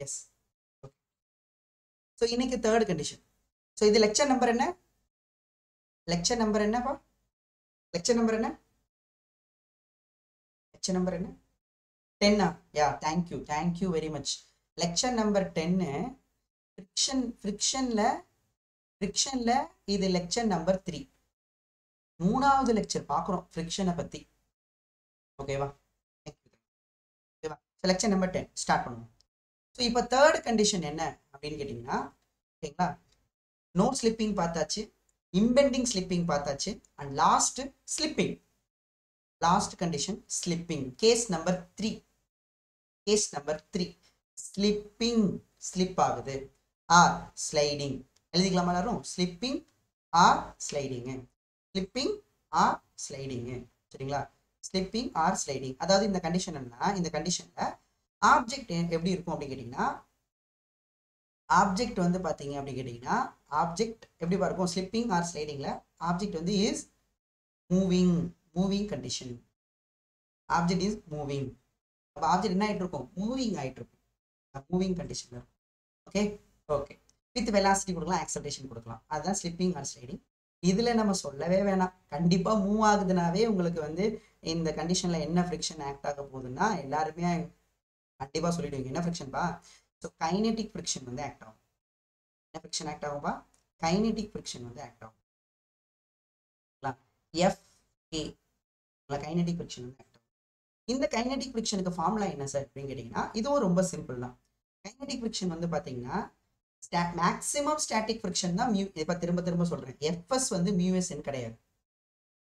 S. Okay. So இன்னைக்கு third condition. So இது lecture number என்ன? லெக்சர் நம்பர் என்னப்பா? லெக்சர் நம்பர் என்ன? லெக்சர் நம்பர் என்ன? 10. Yeah, thank you very much. Lecture number 10. ஃப்ரிக்ஷன்ல இது லெக்சர் நம்பர் 3. 3வது லெக்சர் பார்க்குறோம் ஃப்ரிக்ஷனை பற்றி. ஓகேவா? ஓகேவா? ஸோ லெக்சர் நம்பர் 10 ஸ்டார்ட் பண்ணுவோம். ஸோ இப்போ தேர்ட் கண்டிஷன் என்ன அப்படின்னு கேட்டிங்கன்னா, ஓகேங்களா, நோ ஸ்லிப்பிங் பார்த்தாச்சு, இம்பெண்டிங் ஸ்லிப்பிங் பார்த்தாச்சு, and last slipping. Last condition slipping. Case number 3. Case number 3 slipping, slip ஆகுது ஆர் ஸ்லைடிங். எழுதிக்கலாமா எல்லாரும்? Slipping or sliding, slipping or sliding. சரிங்களா? Slipping or sliding. அதாவது இந்த கண்டிஷன் என்ன, இந்த கண்டிஷனில் ஆப்ஜெக்ட் எப்படி இருக்கும் அப்படின்னு கேட்டிங்கன்னா, ஆப்ஜெக்ட் வந்து பார்த்தீங்க அப்படின்னு கேட்டிங்கன்னா, ஆப்ஜெக்ட் எப்படி இருக்கும் ஸ்லிப்பிங் ஆர் ஸ்லைடிங்கில்? ஆப்ஜெக்ட் வந்து is moving condition. Object is moving. அப்போ ஆப்ஜெக்ட் என்ன ஆகிட்டு இருக்கும்? மூவிங் ஆகிட்டு இருக்கும். மூவிங் கண்டிஷன் இருக்கும். Okay okay. வித் வெலாசிட்டி கொடுக்கலாம், ஆக்சலரேஷன் கொடுக்கலாம். அதுதான் ஸ்லிப்பிங் ஆர் ஸ்லைடிங். இதில் நம்ம சொல்லவே வேணாம். கண்டிப்பாக மூவ் ஆகுதுனாவே உங்களுக்கு வந்து இந்த கண்டிஷனில் என்ன ஃப்ரிக்ஷன் ஆக்ட் ஆக போகுதுன்னா எல்லாருமே கண்டிப்பாக சொல்லிடுவீங்க. என்ன ஃப்ரிக்ஷன்பா? ஸோ கைனெட்டிக் ஃப்ரிக்ஷன் வந்து ஆக்ட் ஆகும். என்ன ஃப்ரிக்ஷன் ஆக்ட் ஆகும்பா? கைனெட்டிக் ஃப்ரிக்ஷன் வந்து ஆக்ட் ஆகும். FA கைனெட்டிக் ஃப்ரிக்ஷன் வந்து ஆக்ட் ஆகும். இந்த கைனெட்டிக் ஃப்ரிக்ஷனுக்கு ஃபார்முலா என்ன சார் அப்படின்னு கேட்டிங்கன்னா, இதுவும் ரொம்ப சிம்பிள் தான். கைனெட்டிக் ஃப்ரிக்ஷன் வந்து பார்த்தீங்கன்னா மேக்ஸிமம் ஸ்டாட்டிக் ஃப்ரிக்ஷன் தான் மியூ. இப்போ திரும்ப சொல்கிறேன், FS வந்து மியூஎஸ்என் கிடையாது.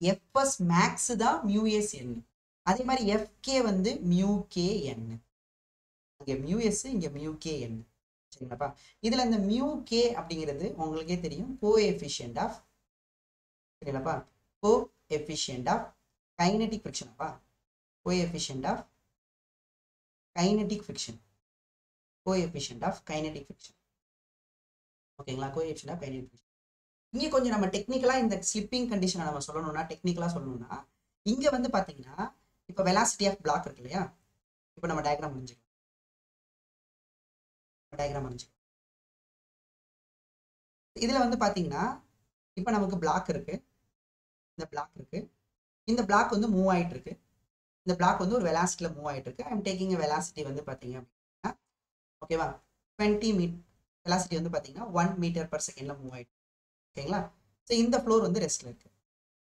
FS மேக்ஸ் தான் மியூஎஸ்என். அதே மாதிரி FK வந்து மியூகேஎன். இங்கே மியூஎஸ், இங்கே மியூகேஎன். சரிங்களாப்பா? இதில் இந்த மியூகே அப்படிங்கிறது உங்களுக்கே தெரியும், கோஎஃபிஷியன்ட் ஆஃப், சரிங்களாப்பா, கோஎஃபிஷியன்ட் ஆஃப் கைனெட்டிக் ஃப்ரிக்ஷனாப்பா. Coefficient of kinetic friction, coefficient of kinetic friction. ஓகேங்களா? Coefficient of kinetic friction. இங்கே கொஞ்சம் நம்ம டெக்னிக்கலாக இந்த ஸ்லிப்பிங் கண்டிஷனை நம்ம சொல்லணும்னா, டெக்னிக்கலாக சொல்லணும்னா, இங்கே வந்து பார்த்தீங்கன்னா இப்போ வெலாசிட்டி ஆஃப் பிளாக் இருக்கு இல்லையா? இப்போ நம்ம டயக்ராம் முடிஞ்சுக்கலாம். இதில் வந்து பார்த்தீங்கன்னா இப்போ நமக்கு பிளாக் இருக்கு, இந்த பிளாக் வந்து மூவ் ஆகிட்டு இருக்கு. இந்த பிளாக் வந்து ஒரு வெலாசிட்டியில் மூவ் ஆகிட்டு இருக்கு. ஐம் டேக்கிங் வெலாசிட்டி வந்து பார்த்தீங்க அப்படின்னா, ஓகேவா, 20 மீட்டர். வெலாசிட்டி வந்து பார்த்தீங்கன்னா 1 மீட்டர் பர் செகண்டில் மூவ் ஆகிட்டு. ஓகேங்களா? ஸோ இந்த ஃப்ளோர் வந்து ரெஸ்ட்டில் இருக்குது.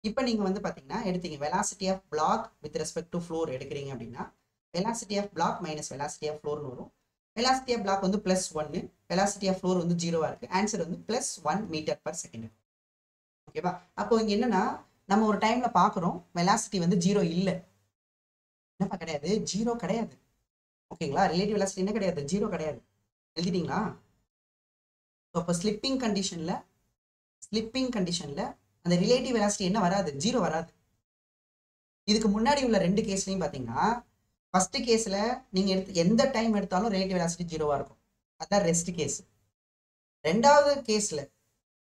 இப்போ நீங்கள் வந்து பார்த்தீங்கன்னா எடுத்தீங்க velocity of block with respect to floor எடுக்கிறீங்க அப்படின்னா, velocity of block minus velocity of ஃப்ளோர்னு வரும். வெலாசிட்டி ஆஃப் பிளாக் வந்து +1, வெலாசிட்டி ஆஃப் ஃப்ளோர் வந்து 0வாக இருக்குது. ஆன்சர் வந்து +1 மீட்டர் பர் செகண்ட். ஓகேவா? அப்போ இங்கே என்னன்னா, நம்ம ஒரு டைமில் பார்க்குறோம் வெலாசிட்டி வந்து 0 இல்லை. என்னப்பா கிடையாது? 0 கிடையாது. ஓகேங்களா? ரிலேட்டிவ் வெலாசிட்டி என்ன கிடையாது? 0 கிடையாது. எழுதிட்டீங்களா? அப்போ ஸ்லிப்பிங் கண்டிஷனில் அந்த ரிலேட்டிவ் வெலாசிட்டி என்ன வராது? 0 வராது. இதுக்கு முன்னாடி உள்ள 2 கேஸ்லையும் பார்த்தீங்கன்னா, ஃபர்ஸ்ட் கேஸில் நீங்கள் எந்த டைம் எடுத்தாலும் ரிலேட்டிவ் வெலாசிட்டி 0வாக இருக்கும். அதுதான் ரெஸ்ட் கேஸ். ரெண்டாவது கேஸில்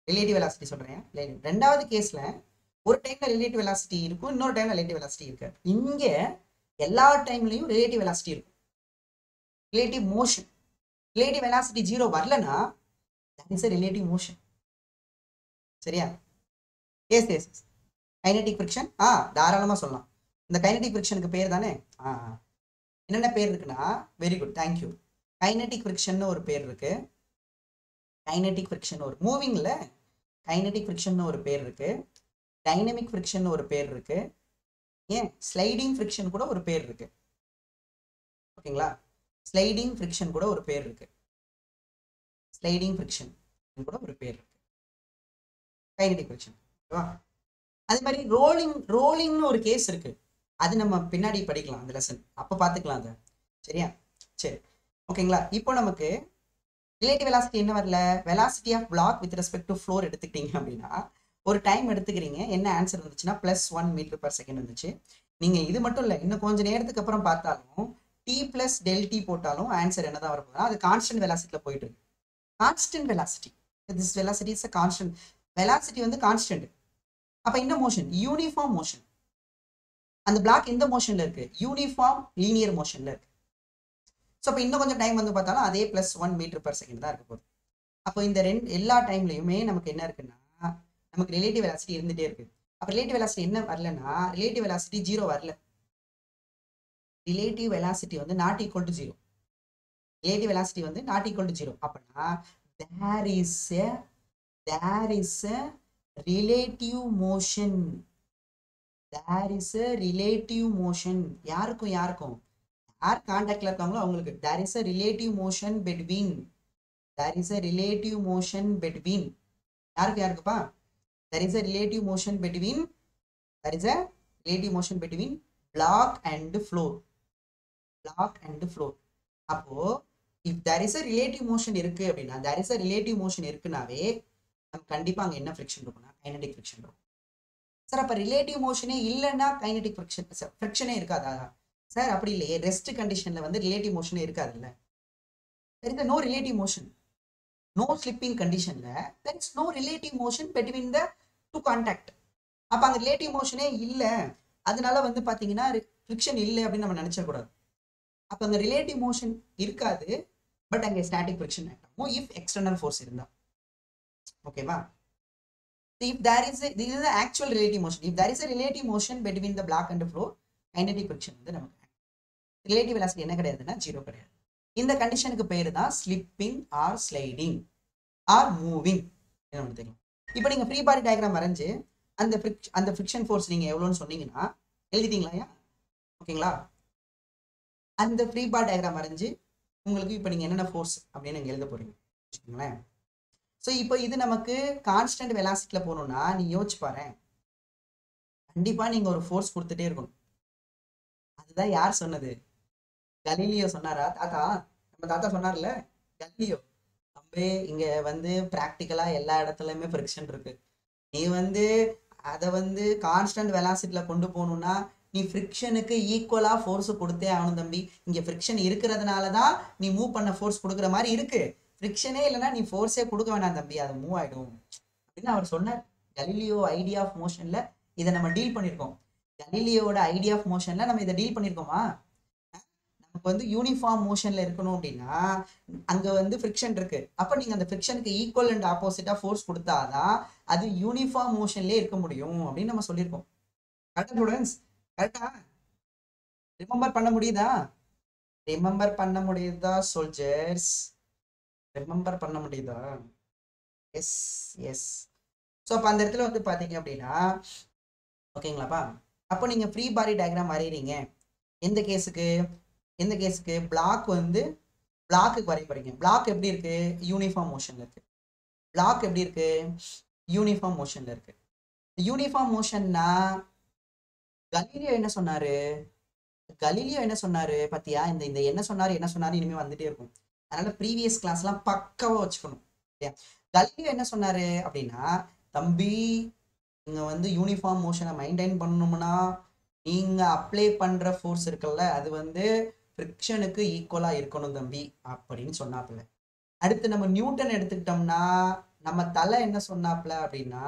ரிலேட்டிவ் வெலாசிட்டி சொல்கிறேன். ரெண்டாவது கேஸில் ஒரு டைமில் ரிலேட்டிவ் வெலாசிட்டி இருக்கும், இன்னொரு டைமில் ரிலேட்டிவ் வெலாசிட்டி இருக்காது. இங்கே எல்லா டைம்லையும் ரிலேட்டிவ் வெலாசிட்டி இருக்கும். Relative motion. ரிலேட்டிவ் வெலாசிட்டி 0 வரலன்னா that is a relative motion. சரியா? எஸ். கைனெட்டிக் ஃப்ரிக்ஷன் தாராளமாக சொல்லலாம். இந்த கைனெட்டிக் ஃப்ரிக்ஷனுக்கு பேர் தானே என்னென்ன பேர் இருக்குன்னா, very good, thank you. Kinetic friction ஒரு பேர் இருக்கு. கைனெட்டிக் ஃப்ரிக்ஷன் ஒரு மூவிங்ல கைனெட்டிக் ஃப்ரிக்ஷன் ஒரு பேர் இருக்கு. டைனமிக் ஃப்ரிக்ஷன் ஒரு பேர் இருக்கு. ஏன் ஸ்லைடிங் ஃப்ரிக்ஷன் கூட ஒரு பேர் இருக்கு. ஓகேங்களா? ஸ்லைடிங் ஃப்ரிக்ஷன் கூட ஒரு பேர் இருக்கு. ஸ்லைடிங் ஃப்ரிக்ஷன் கூட ஒரு பேர் இருக்கு. Kinetic friction. ஓகேவா? அதே மாதிரி ரோலிங்னு ஒரு கேஸ் இருக்கு. அது நம்ம பின்னாடி படிக்கலாம், அந்த லெசன் அப்போ பார்த்துக்கலாம் அதை. சரியா? சரி, ஓகேங்களா? இப்போ நமக்கு ரிலேட்டிவ் வெலாசிட்டி என்ன வரல? Velocity of block with respect to floor எடுத்துக்கிட்டீங்க அப்படின்னா, ஒரு டைம் எடுத்துக்கிறீங்க. என்ன ஆன்சர் வந்துச்சுன்னா +1 மீட்டர் பர் செகண்ட் வந்துச்சு. நீங்கள் இது மட்டும் இல்லை, இன்னும் கொஞ்சம் நேரத்துக்கு அப்புறம் பார்த்தாலும் T+Δt போட்டாலும் ஆன்சர் என்ன தான் வரப்போகுதுன்னா, அது கான்ஸ்டன்ட் வெலாசிட்டியில் போயிட்டு இருக்கு. Constant velocity, this velocity is a constant. Velocity வந்து கான்ஸ்டன்ட். அப்போ என்ன மோஷன்? Uniform motion. அந்த பிளாக் எந்த மோஷன்ல இருக்கு? யூனிஃபார்ம் லீனியர் மோஷன்ல இருக்கு. ஸோ இப்போ இன்னும் கொஞ்சம் டைம் வந்து பார்த்தாலும் அதே +1 மீட்டர்/செகண்ட் தான் இருக்க போகுது. அப்போ இந்த எல்லா டைம்லையுமே நமக்கு என்ன இருக்குன்னா நமக்கு ரிலேட்டிவ் வெலாசிட்டி இருந்துகிட்டே இருக்கு. அப்போ ரிலேட்டிவ் வெலாசிட்டி என்ன வரலன்னா ரிலேட்டிவ் வெலாசிட்டி 0 வரல. ரிலேட்டிவ் வெலாசிட்டி வந்து not equal to 0. Relative velocity வந்து நாட் ஈக்குவல் டு 0. அப்படின்னா there is a relative motion. there is a relative motion. யாருக்கும் யார் கான்டாக்ட்ல இருக்காங்களோ அவங்களுக்கு there is a relative motion between. there is a relative motion between யாருக்குப்பா there is a relative motion between. there is a relative motion between block and floor. அப்போ if there is a relative motion இருக்கு அப்படின்னா there is a relative motion இருக்குனாவே நம்ம கண்டிப்பா அங்க என்ன friction இருக்கும்னா kinetic friction இருக்கும். Sir அப்ப ரிலேட்டிவ் மோஷனே இல்லைன்னா கைனடிக் ஃபிரிக்ஷனே இருக்காதா சார்? அப்படி இல்லையே, ரெஸ்ட் கண்டிஷன்ல வந்து ரிலேட்டிவ் மோஷனே இருக்காதுல்ல. there is no relative motion, no slipping conditionல there is no relative motion between the two contact. அப்ப அங்க ரிலேட்டிவ் மோஷனே இல்லை, அதனால வந்து பாத்தீங்கன்னா ஃபிரிக்ஷன் இல்லை அப்படின்னு நம்ம நினைச்சிடக்கூடாது. அப்ப அங்க ரிலேட்டிவ் மோஷன் இருக்காது, பட் அங்கே ஸ்டாட்டிக் ஃபிரிக்ஷன் ஆகும் இஃப் எக்ஸ்டர்னல் ஃபோர்ஸ் இருந்தா. ஓகேவா? if there is this is the actual relative motion. if there is a relative motion between the block and the floor, kinetic friction வந்து நமக்கு relative velocity என்ன கிடையாதுன்னா 0 கிடையாது. இந்த கண்டிஷனுக்கு பேரு தான் slipping or sliding or moving. என்ன தெரியும்? இப்போ நீங்க ஃப்ரீ பாடி டயக்ராம் வரைஞ்சு அந்த ஃபிரிக்ஷன் ஃபோர்ஸ் நீங்க எவ்வளோன்னு சொன்னீங்கன்னா எழுதிட்டீங்களா? ஓகேங்களா? அந்த ஃப்ரீ பாடி டயக்ராம் வரைஞ்சு உங்களுக்கு இப்போ நீங்கள் என்னென்ன ஃபோர்ஸ் அப்படின்னு நீங்கள் எழுத போறீங்க வச்சுக்கோங்களேன். ஸோ இப்போ இது நமக்கு கான்ஸ்டன்ட் வெலாசிட்டியில் போகணும்னா நீ யோசிச்சு பாரு, கண்டிப்பாக நீங்கள் ஒரு ஃபோர்ஸ் கொடுத்துட்டே இருக்கணும். அதுதான் யார் சொன்னது? கலீலியோ சொன்னாரா? நம்ம தாத்தா சொன்னார்ல கலீலியோ. நம்ம இங்கே வந்து ப்ராக்டிக்கலாக எல்லா இடத்துலையுமே ஃப்ரிக்ஷன் இருக்கு. நீ வந்து அதை வந்து கான்ஸ்டன்ட் வெலாசிட்டியில் கொண்டு போகணும்னா நீ ஃப்ரிக்ஷனுக்கு ஈக்குவலாக ஃபோர்ஸ் கொடுத்தே ஆகணும் தம்பி. இங்கே ஃப்ரிக்ஷன் இருக்கிறதுனால தான் நீ மூவ் பண்ண ஃபோர்ஸ் கொடுக்குற மாதிரி இருக்கு. ஃப்ரிக்ஷனே இல்லைன்னா நீ ஃபோர்ஸே கொடுக்க வேணாம் தம்பி, அது மூவ் ஆகிடும் அப்படின்னு அவர் சொன்னார். கலீலியோ ஐடியா ஆஃப் மோஷனில் இதை நம்ம டீல் பண்ணியிருக்கோம். கலீலியோட ஐடியா ஆஃப் மோஷனில் நம்ம இதை டீல் பண்ணியிருக்கோமா? நமக்கு வந்து யூனிஃபார்ம் மோஷனில் இருக்கணும் அப்படின்னா அங்கே வந்து ஃப்ரிக்ஷன் இருக்கு. அப்போ நீங்கள் அந்த ஃப்ரிக்ஷனுக்கு ஈக்குவல் அண்ட் ஆப்போசிட்டாக ஃபோர்ஸ் கொடுத்தாதான் அது யூனிஃபார்ம் மோஷன்லேயே இருக்க முடியும் அப்படின்னு நம்ம சொல்லியிருக்கோம். கரெக்டாக ஸ்டூடெண்ட்ஸ்? கரெக்டா? ரிமெம்பர் பண்ண முடியுதா சோல்ஜர்ஸ்? ரிமெம்பர் பண்ண முடியுதா? எஸ். ஸோ அப்போ அந்த இடத்துல வந்து பார்த்தீங்க அப்படின்னா ஓகேங்களாப்பா, அப்போ நீங்கள் ஃப்ரீ பாடி டயக்ராம் வரைகிறீங்க. எந்த கேஸுக்கு பிளாக் வந்து பிளாக்குக்கு வரைய போறீங்க. பிளாக் எப்படி இருக்கு? யூனிஃபார்ம் மோஷன்ல இருக்கு. பிளாக் எப்படி இருக்கு? யூனிஃபார்ம் மோஷன்ல இருக்கு. யூனிஃபார்ம் மோஷன்னா கலீலியோ என்ன சொன்னாரு பாத்தியா? இந்த என்ன சொன்னாரு இனிமே வந்துட்டே இருக்கும். அதனால ப்ரீவியஸ் கிளாஸ்லாம் பக்காவா வச்சுக்கணும். கலீலியோ என்ன சொன்னாரு அப்படின்னா, தம்பி நீங்க வந்து யூனிஃபார்ம் மோஷனை மெயின்டைன் பண்ணணும்னா நீங்க அப்ளை பண்ற ஃபோர்ஸ் இருக்குல்ல அது வந்து ஃப்ரிக்ஷனுக்கு ஈக்குவலா இருக்கணும் தம்பி அப்படின்னு சொன்னாப்புல. அடுத்து நம்ம நியூட்டன் எடுத்துக்கிட்டோம்னா நம்ம தலை என்ன சொன்னாப்புல அப்படின்னா,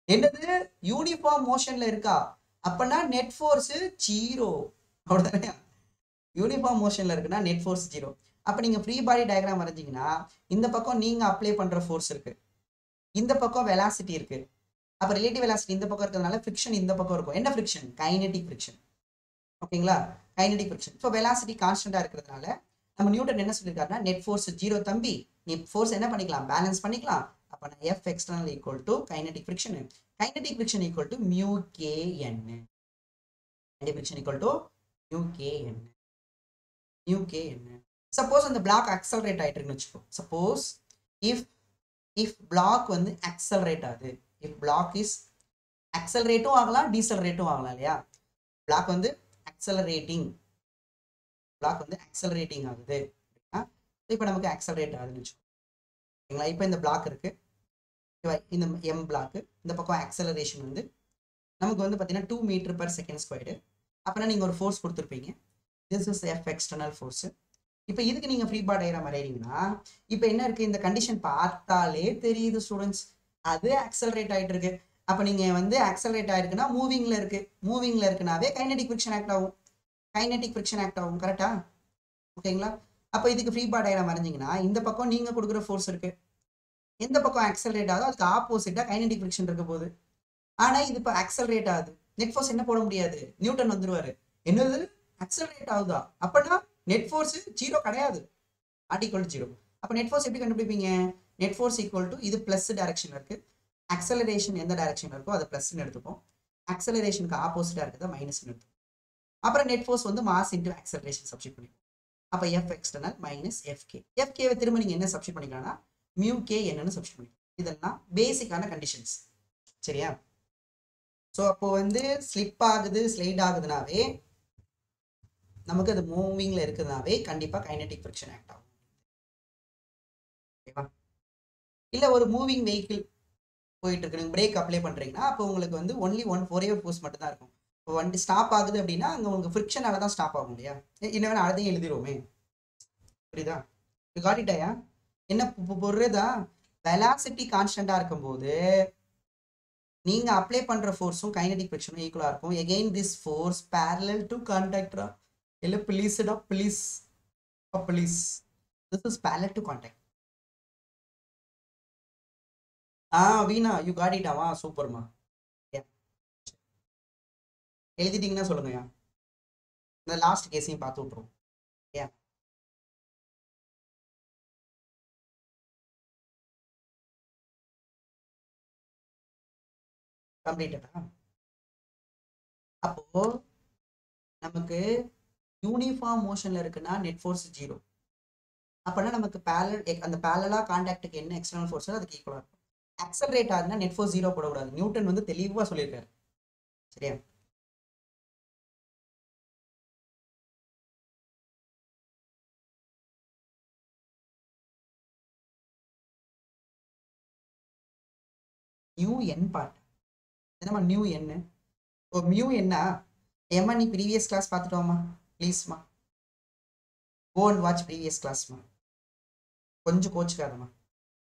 என்னது யூனிஃபார்ம் மோஷன்ல இருக்கா அப்பனா நெட் ஃபோர்ஸ் 0. அவ்வளவுதானே? யூனிஃபார்ம் மோஷன்ல இருக்குன்னா நெட் ஃபோர்ஸ் 0. அப்ப நீங்க ஃப்ரீ பாடி டயக்ராம் வரைஞ்சீங்கன்னா இந்த பக்கம் நீங்க அப்ளை பண்ற ஃபோர்ஸ் இருக்கு, இந்த பக்கம் வெலாசிட்டி இருக்கு. அப்ப ரிலேட்டிவ் வெலாசிட்டி இந்த பக்கம் இருக்கிறதுனால ஃப்ரிக்ஷன் இந்த பக்கம் இருக்கும். என்ன ஃப்ரிக்ஷன்? Kinetic friction. ஓகேங்களா? Kinetic friction. ஸோ வெலாசிட்டி கான்ஸ்டன்டா இருக்கிறதுனால நம்ம நியூட்டன் என்ன சொல்லியிருக்காருன்னா நெட் ஃபோர்ஸ் 0 தம்பி, நீ ஃபோர்ஸ் என்ன பண்ணிக்கலாம்? பேலன்ஸ் பண்ணிக்கலாம். அப்ப F external equal to kinetic friction. Kinetic friction equal to mu Kn. Kinetic friction equal to mu Kn. Suppose அந்த பிளாக் accelerate ஆயிட்டு இருக்குன்னு வச்சுக்கோ. Suppose if block வந்து accelerate ஆகுது, if block is accelerateம் ஆகலாம் decelerateம் ஆகலாம் இல்லையா? block வந்து accelerating ஆகுது. இப்போ நமக்கு accelerate ஆகுதுன்னு வச்சுக்கோ. ஓகேங்களா? இப்போ இந்த பிளாக் இருக்கு, இந்த M பிளாக், இந்த பக்கம் acceleration வந்து நமக்கு வந்து பார்த்தீங்கன்னா 2 மீட்டர்/செகண்ட். அப்போனா நீங்கள் ஒரு ஃபோர்ஸ் கொடுத்துருப்பீங்க. This is F external force. இப்போ இதுக்கு நீங்கள் ஃப்ரீ பாடி டயக்ராம் வரைகிறீங்கன்னா இப்போ என்ன இருக்குது? இந்த கண்டிஷன் பார்த்தாலே தெரியுது ஸ்டூடெண்ட்ஸ், அது ஆக்சலரேட் ஆகிட்டு இருக்கு. அப்போ நீங்கள் வந்து ஆக்சலரேட் ஆகிருக்குன்னா மூவிங்கில் இருக்குனாவே கைனடிக் ஃப்ரிக்ஷன் ஆக்ட் ஆகும். கரெக்டா? ஓகேங்களா? அப்போ இதுக்கு ஃப்ரீ பாடி டயக்ராம் வரைஞ்சிங்கன்னா இந்த பக்கம் நீங்க கொடுக்குற ஃபோர்ஸ் இருக்கு, எந்த பக்கம் ஆக்சலரேட் ஆகுதோ அதுக்கு ஆப்போசிட்டா கைனடிக் ஃபிரிக்ஷன் இருக்க போகுது. ஆனா இது இப்போ ஆக்சலரேட் ஆகுது, நெட் ஃபோர்ஸ் என்ன போட முடியாது, நியூட்டன் வந்துருவாரு. என்னது ஆக்சலரேட் ஆகுதா, அப்பனா நெட் ஃபோர்ஸ் ஜீரோ கிடையாது, நாட் ஈக்குவல் டு ஜீரோ. அப்போ நெட் ஃபோர்ஸ் எப்படி கண்டுபிடிப்பீங்க? நெட் ஃபோர்ஸ் ஈக்குவல் டு இது பிளஸ் டைரக்ஷன் இருக்கு, ஆக்சலரேஷன் எந்த டைரக்ஷன் இருக்கோ அதை பிளஸ்ன்னு எடுத்துப்போம், ஆக்சலரேஷனுக்கு ஆப்போசிட்டா இருக்கிறத மைனஸ்ன்னு எடுத்துப்போம். அப்புறம் நெட் ஃபோர்ஸ் வந்து மாஸ் இன்டு ஆக்சலரேஷன் சப்ஸ்டிட் பண்ணிப்போம். அப்போ எஃப் எக்ஸ்டர்னல் மைனஸ் எஃப்கே. எஃப்கேவை திரும்ப நீங்க என்ன சப்ஸ்டிட் பண்ணிக்கலாம்னா மியூ கே என்னன்னு சப்ஸ்டிட் பண்ணிக்கலாம். இதெல்லாம் பேசிக்கான கண்டிஷன்ஸ், சரியா? ஸோ அப்போ வந்து ஸ்லிப் ஆகுது ஸ்லைட் ஆகுதுனாவே நமக்கு அது மூவிங்ல இருக்குதுனாவே கண்டிப்பா கைனடிக் ஃபிரிக்ஷன் ஆக்ட் ஆகும். ஓகேவா? இல்ல ஒரு மூவிங் வெஹிக்கிள் போயிட்டு இருக்கு, நீங்க பிரேக் அப்ளை பண்றீங்கன்னா அப்போ உங்களுக்கு வந்து ஒன்லி ஒரே ஒரு ஃபோர்ஸ் மட்டும் தான் இருக்கும். இப்போ வண்டி ஸ்டாப் ஆகுது அப்படின்னா அங்க உங்களுக்கு ஃபிரிக்ஷனால தான் ஸ்டாப் ஆகும் இல்லையா? இன்னும் அதையும் எழுதிருவோமே, புரியுதா? காட்டிட்டாயா? என்ன பொருதா வெலாசிட்டி கான்ஸ்டன்டா இருக்கும்போது நீங்க அப்ளை பண்ற ஃபோர்ஸும் கைனடிக் ஃபிரிக்ஷனும் ஈக்குவலா இருக்கும். Again this force parallel to contact. இல்ல ப்ளீஸ்டா please please this is parallel to contact. Veena you got it. சூப்பர்மா. எழுதிட்டீங்கன்னா சொல்லுங்கயா, இந்த லாஸ்ட் கேஸையும் பார்த்து விட்டுருவோம். ஏன் கம்ப்ளீட்டடா? அப்போ நமக்கு யூனிஃபார்ம் மோஷன்ல இருக்குன்னா நெட் ஃபோர்ஸ் ஜீரோ. அப்பனா நமக்கு அந்த பேரலா கான்டாக்டுக்கு என்ன எக்ஸ்டர்னல் ஃபோர்ஸ் அதுக்கு ஈக்குவலா இருக்கும். ஆக்சலரேட் ஆகுதுன்னா நெட் ஃபோர்ஸ் ஜீரோ போடக்கூடாது, நியூட்டன் வந்து தெளிவா சொல்லியிருக்காரு, சரியா? நியூ என் பார்ட் என்னமா நியூ என்ன? ஓ மியூ என்ன? ஏமா நீ ப்ரீவியஸ் கிளாஸ் பார்த்துட்டோமா ப்ளீஸ்மா, கோ அண்ட் வாட்ச் ப்ரீவியஸ் கிளாஸ்மா, கொஞ்சம் கோச்சுக்காதம்மா,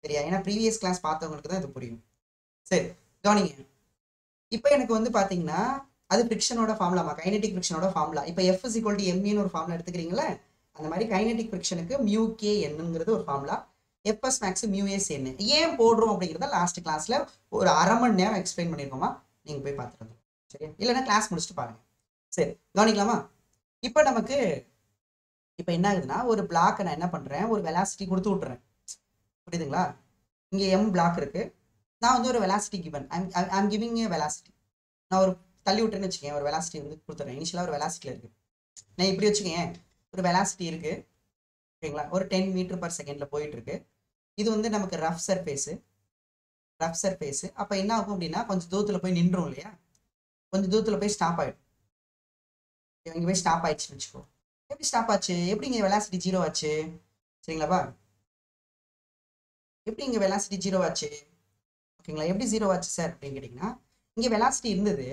சரியா? ஏன்னா ப்ரீவியஸ் கிளாஸ் பார்த்தவங்களுக்கு தான் இது புரியும். சரி கவனிங்க, இப்போ எனக்கு வந்து பார்த்தீங்கன்னா அது ஃபிரிக்ஷனோட ஃபார்முலாமா, கைனடிக் ஃபிரிக்ஷனோட ஃபார்முலா. இப்போ எஃப் இஸ் ஈக்குவல் டு எம்ஏன்னு ஒரு ஃபார்முலா எடுத்துக்கிறீங்களே, அந்த மாதிரி கைனடிக் ஃபிரிக்ஷனுக்கு மியூ கே என்னங்கிறது ஒரு ஃபார்முலா, எஃப்எஸ் மேக்ஸ் மியூஎஸ் என்ன ஏன் போடுறோம் அப்படிங்கிறத லாஸ்ட் கிளாஸ்ல ஒரு அரை மணி நேரம் எக்ஸ்பிளைன் பண்ணியிருக்கோமா, நீங்க போய் பார்த்துட்டு சரியா? இல்லைன்னா கிளாஸ் முடிச்சுட்டு பாருங்க. சரி கவனிக்கலாமா? இப்போ நமக்கு இப்போ என்ன ஆகுதுன்னா ஒரு பிளாக்கை நான் என்ன பண்றேன், ஒரு வெலாசிட்டி கொடுத்து விட்டுறேன், புரியுதுங்களா? இங்க எம் பிளாக் இருக்கு, நான் வந்து ஒரு velocity given, I'm giving A velocity. நான் ஒரு தள்ளி விட்டுறேன்னு வச்சுக்கேன், ஒரு வெலாசிட்டி வந்து கொடுத்துறேன், இனிஷியலாக ஒரு வெலாசிட்டியில் இருக்கு. நான் இப்படி வச்சுக்கேன், ஒரு வெலாசிட்டி இருக்கு, ஓகேங்களா? ஒரு 10 மீட்டர் பர் செகண்ட்ல போயிட்டு இருக்கு. இது வந்து நமக்கு ரஃப் சர்ஃபேஸு. அப்போ என்ன ஆகும் அப்படின்னா கொஞ்சம் தூரத்தில் போய் நின்றோம் இல்லையா, கொஞ்சம் தூரத்தில் போய் ஸ்டாப் ஆயிடும். இங்கே போய் ஸ்டாப் ஆயிடுச்சுன்னு வச்சுக்கோ. எப்படி ஸ்டாப் ஆச்சு, எப்படி இங்கே வெலாசிட்டி ஜீரோ ஆச்சு, சரிங்களாப்பா? எப்படி இங்கே வெலாசிட்டி ஜீரோ ஆச்சு, ஓகேங்களா? எப்படி ஜீரோ ஆச்சு சார் அப்படின்னு கேட்டிங்கன்னா, இங்கே வெலாசிட்டி இருந்தது,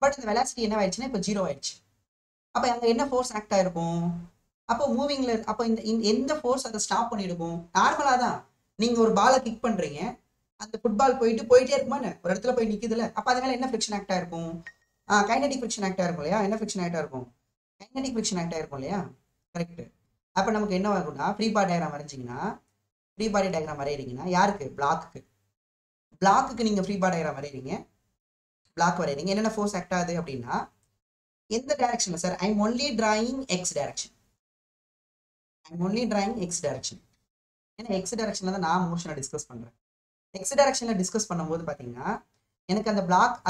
பட் இந்த வெலாசிட்டி என்ன ஆயிடுச்சுன்னா இப்போ ஜீரோ ஆயிடுச்சு. அப்போ அங்கே என்ன ஃபோர்ஸ் ஆக்ட் ஆயிருக்கும், அப்போ மூவிங்ல அப்போ இந்த எந்த ஃபோர்ஸ் அதை ஸ்டாப் பண்ணியிருக்கும்? நார்மலாக தான் நீங்கள் ஒரு பாலை கிக் பண்ணுறீங்க, அந்த ஃபுட்பால் போயிட்டே இருக்குமா, ஒரு இடத்துல போய் நிற்குதுல, அப்போ அது மேலே என்ன ஃபிரிக்ஷன் ஆக்ட் ஆயிருக்கும்? கைனடிக் ஃபிரிக்ஷன் ஆக்ட் ஆயிருக்கும் இல்லையா? என்ன ஃபிரிக்ஷன் ஆக்ட் ஆயிருக்கும்? கைனடிக் ஃபிரிக்ஷன் ஆக்ட் ஆயிருக்கும் இல்லையா? கரெக்ட். அப்போ நமக்கு என்ன ஆகும்னா ஃப்ரீ பாடி டயக்ராம் வரைஞ்சிங்கன்னா, ஃப்ரீ பாடி டயக்ராம் வரைகிறீங்கன்னா யாருக்கு? பிளாக்குக்கு நீங்கள் ஃப்ரீ பாடி டயக்ராம் வரைகிறீங்க, பிளாக் வரைகிறீங்க, என்னென்ன ஃபோர்ஸ் ஆக்ட் ஆகுது அப்படின்னா எந்த டைரக்ஷன்ல sir? I'm only drawing X direction, ஏன்னா எக்ஸ் டைரக்ஷன்ல தான் நான் மோஷனை டிஸ்கஸ் பண்றேன். எக்ஸ் டைரக்ஷன்ல டிஸ்கஸ் பண்ணும்போது பாத்தீங்கன்னா எனக்கு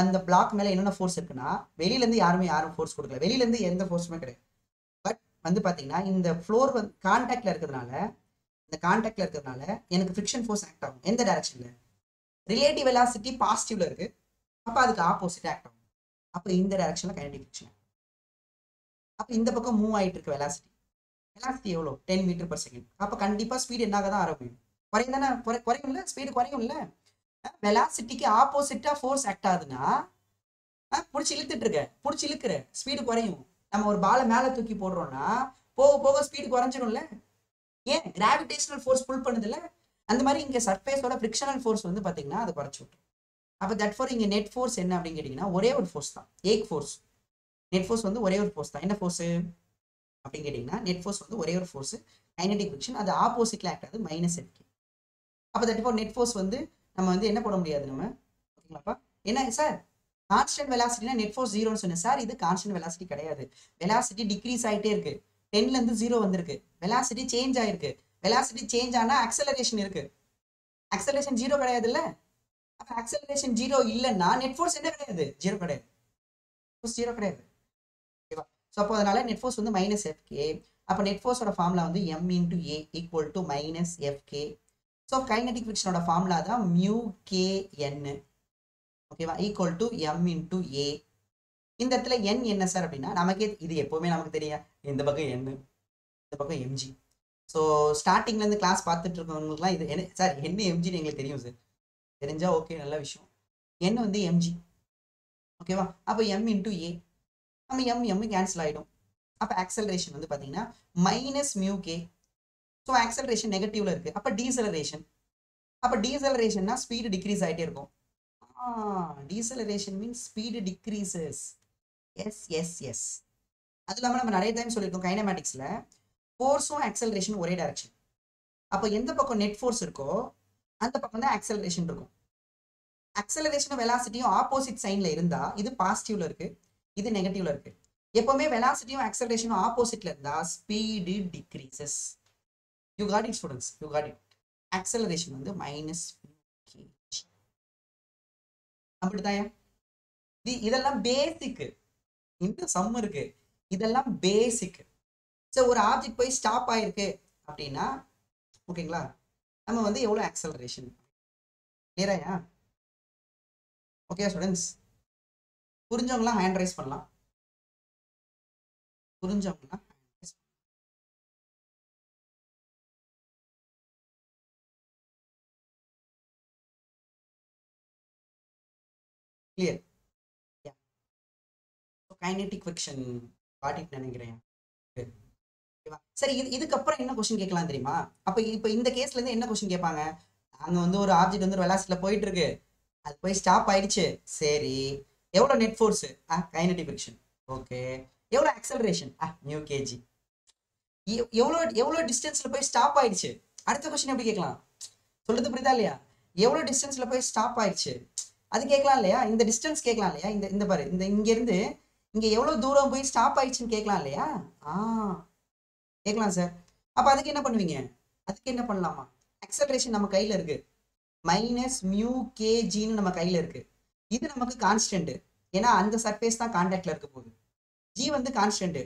அந்த பிளாக் மேல என்னென்ன ஃபோர்ஸ் இருக்குன்னா, வெளியில இருந்து யாரும் ஃபோர்ஸ் கொடுக்கல, வெளியில இருந்து எந்த ஃபோர்ஸுமே கிடையாது. பட் வந்து பாத்தீங்கன்னா இந்த ஃப்ளோர் வந்து கான்டாக்ட்ல இருக்கிறதுனால எனக்கு ஃபிரிக்ஷன் ஃபோர்ஸ் ஆக்ட் ஆகும். எந்த டைரக்ஷன்ல? ரிலேட்டிவ் வெலாசிட்டி பாசிட்டிவ்ல இருக்கு, அப்ப அதுக்கு ஆப்போசிட் ஆக்ட் ஆகும். அப்ப இந்த டைரக்ஷன்ல கைனடிக் ஃபிரிக்ஷன். அப்ப இந்த பக்கம் மூவ் ஆயிட்டு இருக்கு வெலாசிட்டி எவ்வளோ? 10 மீட்டர் பர் செகண்ட். அப்ப கண்டிப்பா ஸ்பீடு என்னாக தான் ஆரம்பிக்கும், குறையும் தானே, குறையும்ல, ஸ்பீடு குறையும்ல. வெலாசிட்டிக்கு ஆப்போசிட்டா ஃபோர்ஸ் ஆக்ட் ஆகுதுன்னா பிடிச்சி இழுக்கிற ஸ்பீடு குறையும். நம்ம ஒரு பாலை மேல தூக்கி போடுறோம்னா போக போக ஸ்பீடு குறைஞ்சிடும்ல, ஏன்? கிராவிடேஷனல் ஃபோர்ஸ் புல் பண்ணுதுல்ல. அந்த மாதிரி இங்க சர்ஃபேஸோட ஃபிரிக்ஷனல் ஃபோர்ஸ் வந்து பாத்தீங்கன்னா அது குறைச்சு விட்டுரும். அப்ப தட் ஃபார் இங்க நெட் ஃபோர்ஸ் என்ன அப்படின்னு கேட்டீங்கன்னா ஒரே ஒரு ஃபோர்ஸ் தான், ஏக் ஃபோர்ஸ். நெட் ஃபோர்ஸ் வந்து ஒரே ஒரு ஃபோர்ஸ் தான். என்ன ஃபோர்ஸ்? அப்படின்னு கேட்டிங்கன்னா நெட் ஃபோர்ஸ் வந்து ஒரே ஒரு ஃபோர்ஸ் கைனடிக் ஃபிரிக்ஷன், அது ஆப்போசிட்ல ஆக்ட் ஆகுது மைனஸ் எஃப்கே. அப்போ தட் நெட் ஃபோர்ஸ் வந்து நம்ம வந்து என்ன பண்ண முடியாது நம்ம, ஓகேங்களாப்பா? என்ன சார் கான்ஸ்டன்ட் வெலாசிட்டினா நெட் ஃபோர்ஸ் ஜீரோன்னு சொன்னேன் சார், இது கான்ஸ்டன்ட் வெலாசிட்டி கிடையாது. வெலாசிட்டி டிக்ரீஸ் ஆகிட்டே இருக்கு, 10லேருந்து 0 வந்திருக்கு, வெலாசிட்டி சேஞ்ச் ஆயிருக்கு. வெலாசிட்டி சேஞ்ச் ஆனால் அக்சலரேஷன் இருக்கு, அக்சலரேஷன் 0 கிடையாது இல்லை. அப்போ அக்சலரேஷன் 0 இல்லைன்னா நெட் ஃபோர்ஸ் என்ன கிடையாது, 0 கிடையாது, 0 கிடையாது. ஓகேவா? ஸோ அப்போ அதனால நெட் ஃபோர்ஸ் வந்து மைனஸ் எஃப்கே. அப்போ நெட் ஃபோர்ஸோட ஃபார்முலா வந்து M into A equal to minus F K. So kinetic ஃபிரிக்ஷனோட ஃபார்முலா தான் மியூ கே என், ஓகேவா, equal to M into A. இந்த இடத்துல என் என்ன சார் அப்படின்னா நமக்கே இது எப்பவுமே நமக்கு தெரியும், இந்த பக்கம் என், இந்த பக்கம் எம்ஜி. ஸோ ஸ்டார்டிங்லேருந்து கிளாஸ் பார்த்துட்டு இருக்கவங்களுக்குலாம் இது என்ன சார் என்ன எம்ஜின்னு எங்களுக்கு தெரியும் சார், தெரிஞ்சா ஓகே நல்ல விஷயம். என் வந்து எம்ஜி, ஓகேவா? அப்போ எம் இன்டூ ஏ, நம்ம எம் கேன்சல் ஆகிடும். அப்போ ஆக்சலரேஷன் வந்து பார்த்தீங்கன்னா minus mu K. So acceleration நெகட்டிவ்ல இருக்கு, அப்போ டீசலரேஷன். அப்போ டீசலரேஷன்னா ஸ்பீடு டிக்ரீஸ் ஆகிட்டே இருக்கும். Deceleration means speed decreases. Yes yes yes. அது இல்லாமல் நம்ம நிறைய டைம் சொல்லியிருக்கோம் கைனமேட்டிக்ஸில் ஃபோர்ஸும் ஆக்சலரேஷன் ஒரே டைரக்ஷன். அப்போ எந்த பக்கம் நெட் ஃபோர்ஸ் இருக்கோ அந்த பக்கம் தான் ஆக்சலரேஷன் இருக்கும். ஆக்சலரேஷனும் வெலாசிட்டியும் ஆப்போசிட் சைன்ல இருந்தா இது பாசிட்டிவ்ல இருக்கு, இது நெகட்டிவ்ல இருக்கு. எப்பவுமே வெலாசிட்டியும் ஆக்சலரேஷனும் ஆப்போசிட்ல இருந்தா speed decreases. You got it students, you got it. Acceleration வந்து மைனஸ் kg. அப்படித்தாயா? இதெல்லாம் பேசிக். இந்த சம் இருக்கு, இதெல்லாம் பேசிக். ஸோ ஒரு ஆப்ஜெக்ட் போய் ஸ்டாப் ஆயிருக்கு அப்படின்னா ஓகேங்களா, நம்ம வந்து எவ்வளோ ஆக்சலரேஷன் கிளியராயா? ஓகே ஸ்டூடெண்ட்ஸ், புரிஞ்சவங்களாம் ஹேண்ட் ரைஸ் பண்ணலாம், புரிஞ்சவங்களாம் கிளியர். கைனடிக் ஃபிரிக்ஷன் பாட்டிட்டு நினைக்கிறேன். சரி, இதுக்கப்புறம் என்ன கொஸ்டின் கேட்கலாம் தெரியுமா? அப்போ இப்போ இந்த கேஸ்ல இருந்து என்ன கொஸ்டின் கேட்பாங்க? அங்க வந்து ஒரு ஆப்ஜெக்ட் வந்து வெலாசிட்டில போயிட்டு இருக்கு, அது போய் ஸ்டாப் ஆயிடுச்சு. சரி, எவ்வளோ net force? Kinetic friction. Okay, எவ்வளோ ஆக்சலரேஷன்? Mu KG. எவ்வளோ எவ்வளோ டிஸ்டன்ஸ்ல போய் ஸ்டாப் ஆயிடுச்சு? அடுத்த கொஸ்டின் எப்படி கேட்கலாம்? சொல்றது புரியுதா இல்லையா? எவ்வளோ டிஸ்டன்ஸ்ல போய் ஸ்டாப் ஆயிடுச்சு அது கேட்கலாம் இல்லையா? இந்த டிஸ்டன்ஸ் கேட்கலாம் இல்லையா? இந்த இந்த பாரு, இந்த இங்க இருந்து இங்க எவ்வளவு தூரம் போய் ஸ்டாப் ஆயிடுச்சுன்னு கேட்கலாம் இல்லையா? கேட்கலாம் சார். அப்ப அதுக்கு என்ன பண்ணுவீங்க? அதுக்கு என்ன பண்ணலாமா? ஆக்சலரேஷன் நம்ம கையில இருக்கு, மைனஸ் மியூ கேஜின்னு நம்ம கையில இருக்கு. இது நமக்கு கான்ஸ்டன்ட், ஏன்னா அந்த சர்ஃபேஸ் தான் கான்டாக்ட்ல இருக்க போகுது. ஜி வந்து கான்ஸ்டன்ட்,